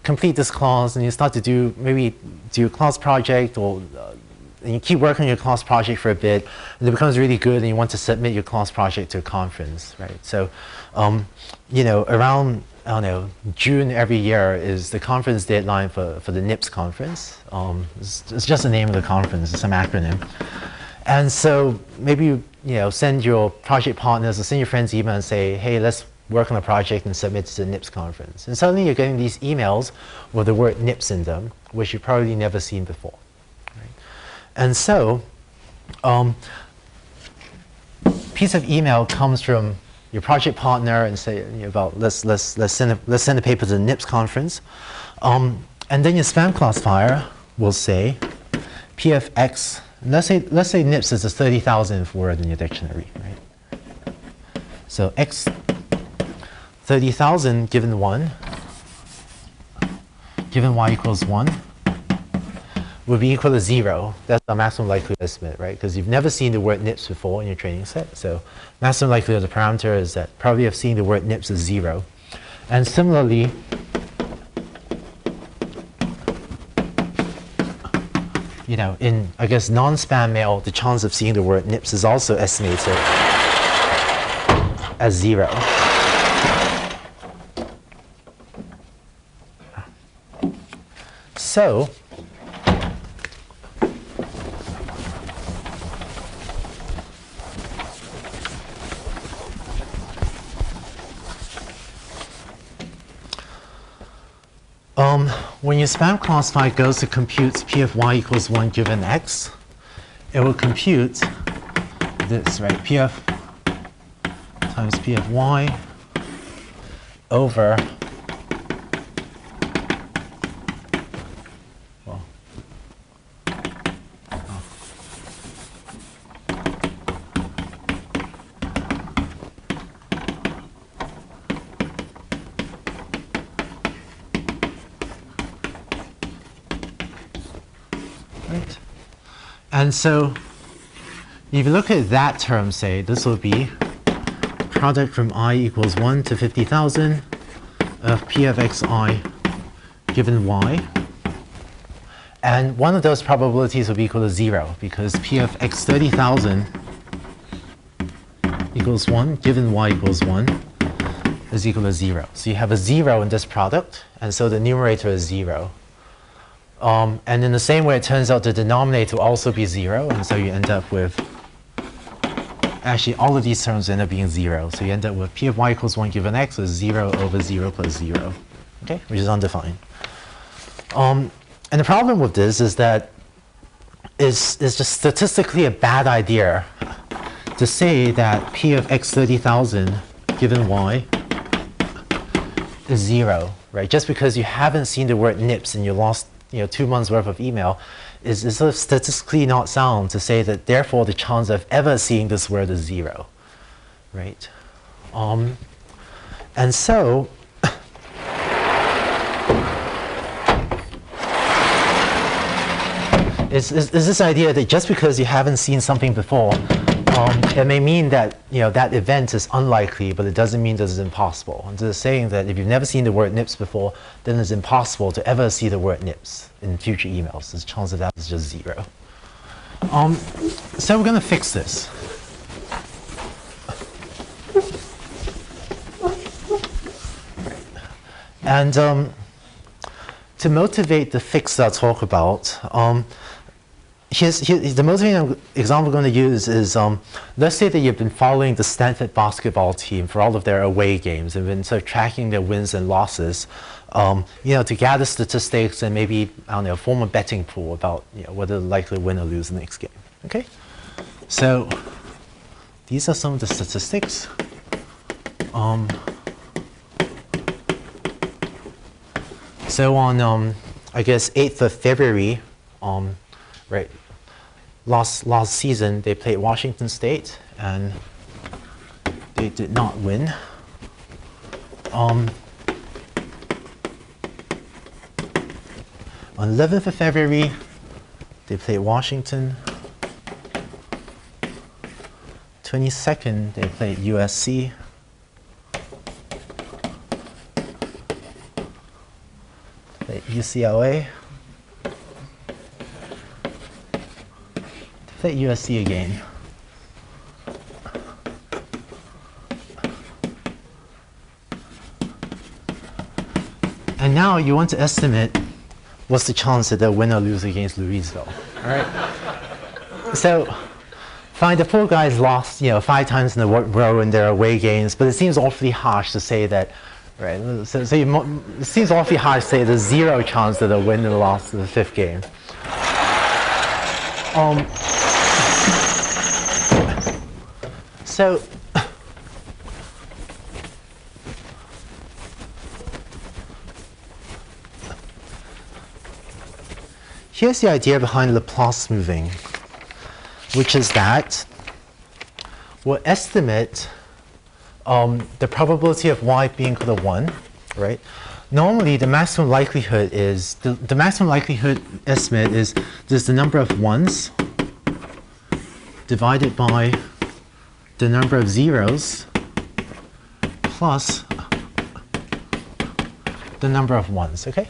this class and you start to maybe do a class project, or and you keep working on your class project for a bit, and it becomes really good, and you want to submit your class project to a conference, right? So, around June every year is the conference deadline for the NIPS conference. It's just the name of the conference, it's some acronym. And so maybe you send your project partners or send your friends email and say, hey, let's work on a project and submit to the NIPS conference. And suddenly you're getting these emails with the word NIPS in them, which you've probably never seen before. Right? And so, piece of email comes from your project partner and say about let's send a paper to the NIPS conference, and then your spam classifier will say P of x. Let's say NIPS is the 30,000th word in your dictionary, right? So x 30,000 given 1, given y equals 1, would be equal to 0. That's the maximum likelihood estimate, right? Because you've never seen the word NIPS before in your training set. So maximum likelihood of the parameter is that probability of seeing the word NIPS is 0. And similarly, in, I guess, non-spam mail, the chance of seeing the word NIPS is also estimated as 0. So, when your spam classifier goes to compute P of y equals 1 given x, it will compute this, right? P of times P of y over, And so if you look at that term, say, this will be product from I equals 1 to 50,000 of P of xi given y. And one of those probabilities will be equal to 0 because P of x 30,000 equals 1 given y equals 1 is equal to 0. So you have a 0 in this product, and so the numerator is 0. And in the same way, it turns out the denominator will also be 0, and so you end up with, actually all of these terms end up being 0. So you end up with P of y equals 1 given x is 0 over 0 plus 0, okay, which is undefined. And the problem with this is that it's just statistically a bad idea to say that P of x 30,000 given y is 0, right? Just because you haven't seen the word nips and you lost 2 months worth of email is sort of statistically not sound to say that therefore the chance of ever seeing this word is 0, right? And so it's this idea that just because you haven't seen something before, it may mean that that event is unlikely, but it doesn't mean that it's impossible. And so it's saying that if you've never seen the word nips before, then it's impossible to ever see the word nips in future emails. The chance of that is just 0. So we're going to fix this. And to motivate the fix that I'll talk about, here's the motivating example we're going to use is, let's say that you've been following the Stanford basketball team for all of their away games and been sort of tracking their wins and losses, to gather statistics and maybe, I don't know, form a betting pool about whether they're likely to win or lose the next game. Okay? So these are some of the statistics. So on, I guess, 8th of February, right, last season, they played Washington State, and they did not win. On 11th of February, they played Washington. 22nd, they played USC. Played UCLA. Played USC again. And now you want to estimate what's the chance that they'll win or lose against Louisville. All right. So, fine. The poor guys lost, 5 times in a row in their away games, but it seems awfully harsh to say that. Right. So it seems awfully harsh to say there's 0 chance that they'll win or lost in the 5th game. So here's the idea behind Laplace smoothing, which is that we'll estimate the probability of y being equal to 1, right? Normally, the maximum likelihood is, the maximum likelihood estimate is just the number of 1s divided by the number of 0s plus the number of 1s, okay?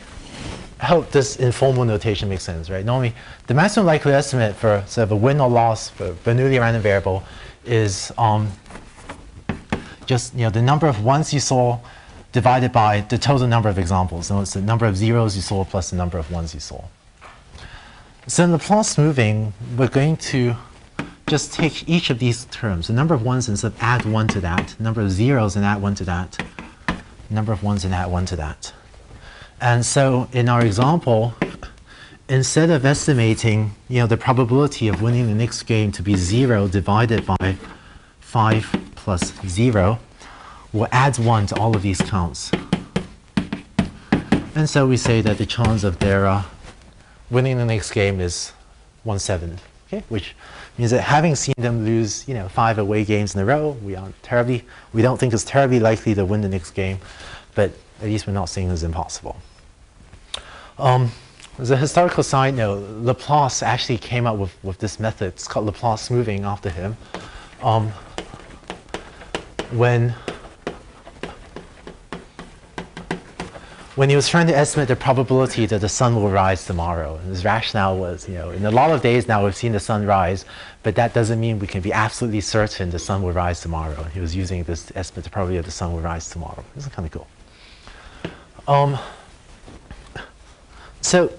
I hope this informal notation makes sense, right? Normally, the maximum likelihood estimate for sort of a win or loss for Bernoulli random variable is just the number of 1s you saw divided by the total number of examples. So it's the number of 0s you saw plus the number of 1s you saw. So in Laplace smoothing, we're going to just take each of these terms, the number of 1s, and sort of add 1 to that, number of 0s and add 1 to that, number of 1s and add 1 to that. And so in our example, instead of estimating the probability of winning the next game to be 0 divided by 5 plus 0, we'll add 1 to all of these counts. And so we say that the chance of their winning the next game is 1/7, okay? Which means that having seen them lose 5 away games in a row, we don't think it's terribly likely to win the next game, but at least we're not saying it's impossible. As a historical side note, Laplace actually came up with this method. It's called Laplace smoothing after him. When he was trying to estimate the probability that the sun will rise tomorrow, his rationale was, in a lot of days now we've seen the sun rise, but that doesn't mean we can be absolutely certain the sun will rise tomorrow. He was using this to estimate the probability that the sun will rise tomorrow. This is kind of cool. So,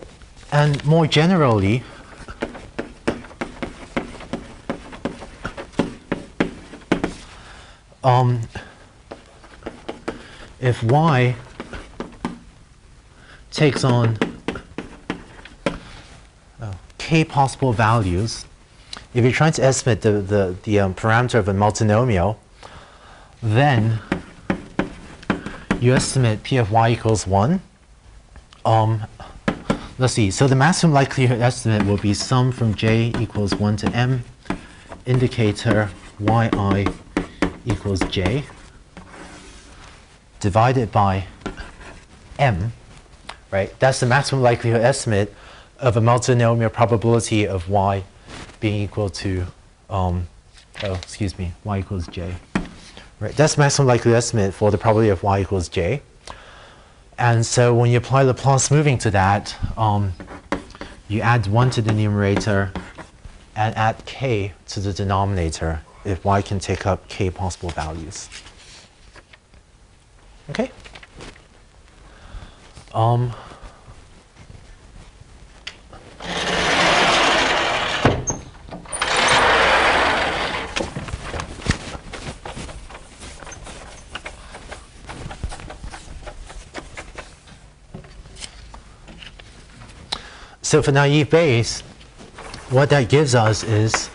and more generally, if y takes on k possible values, if you're trying to estimate the parameter of a multinomial, then you estimate p of y equals 1. Let's see. So the maximum likelihood estimate will be sum from j equals 1 to m, indicator yi equals j, divided by m, right? That's the maximum likelihood estimate of a multinomial probability of y being equal to, y equals j. Right? That's the maximum likelihood estimate for the probability of y equals j. And so when you apply Laplace smoothing to that, you add 1 to the numerator and add k to the denominator if y can take up k possible values. Okay? So for naive Bayes, what that gives us is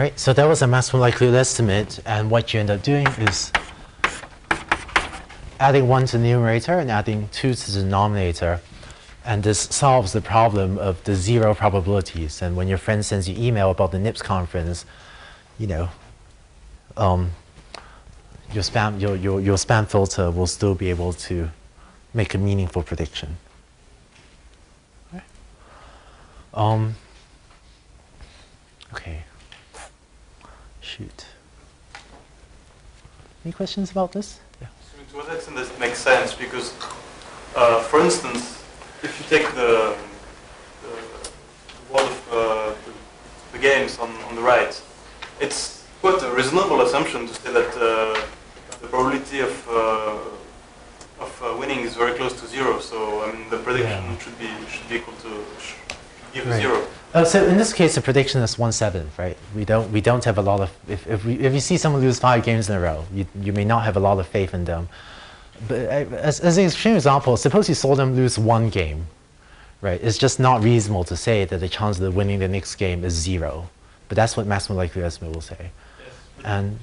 right? So that was a maximum likelihood estimate, and what you end up doing is adding 1 to the numerator and adding 2 to the denominator, and this solves the problem of the 0 probabilities. And when your friend sends you email about the NIPS conference, your spam filter will still be able to make a meaningful prediction. Okay. Shoot. Any questions about this? Yeah. So to what extent does it make sense? Because, for instance, if you take the world of the games on the right, it's quite a reasonable assumption to say that the probability of winning is very close to 0. So I mean, the prediction should be equal to give 0. So in this case, the prediction is 1/7, right? We don't have a lot of, if you see someone lose 5 games in a row, you may not have a lot of faith in them. But as an extreme example, suppose you saw them lose 1 game, right? It's just not reasonable to say that the chance of winning the next game is 0. But that's what maximum likelihood estimate will say. Yes, and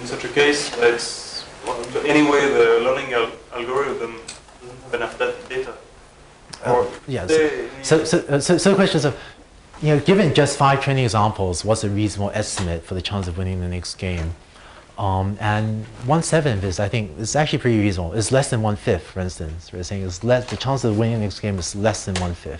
in such a case, it's anyway the learning algorithm doesn't have enough data. So the question is, given just 5 training examples, what's a reasonable estimate for the chance of winning the next game? And 1/7 is, I think, it's actually pretty reasonable. It's less than 1/5, for instance. We're saying the chance of winning the next game is less than 1/5.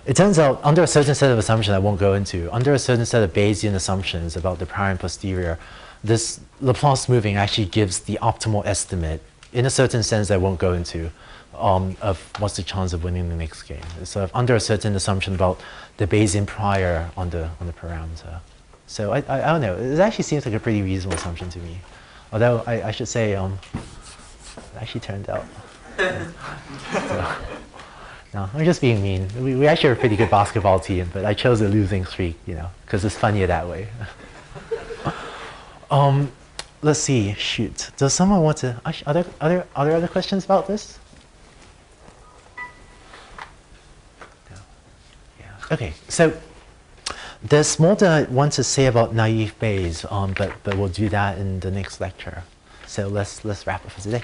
It turns out, under a certain set of assumptions I won't go into, under a certain set of Bayesian assumptions about the prior and posterior, this Laplace smoothing actually gives the optimal estimate, in a certain sense I won't go into, of what's the chance of winning the next game. So under a certain assumption about the Bayesian prior on the parameter. So I don't know, it actually seems like a pretty reasonable assumption to me. Although I should say, it actually turned out. No, I'm just being mean. We actually are a pretty good basketball team, but I chose a losing streak, because it's funnier that way. Let's see, shoot. Does someone want to, are there other questions about this? Okay, so there's more that I want to say about naive Bayes, but we'll do that in the next lecture. So let's wrap up for today.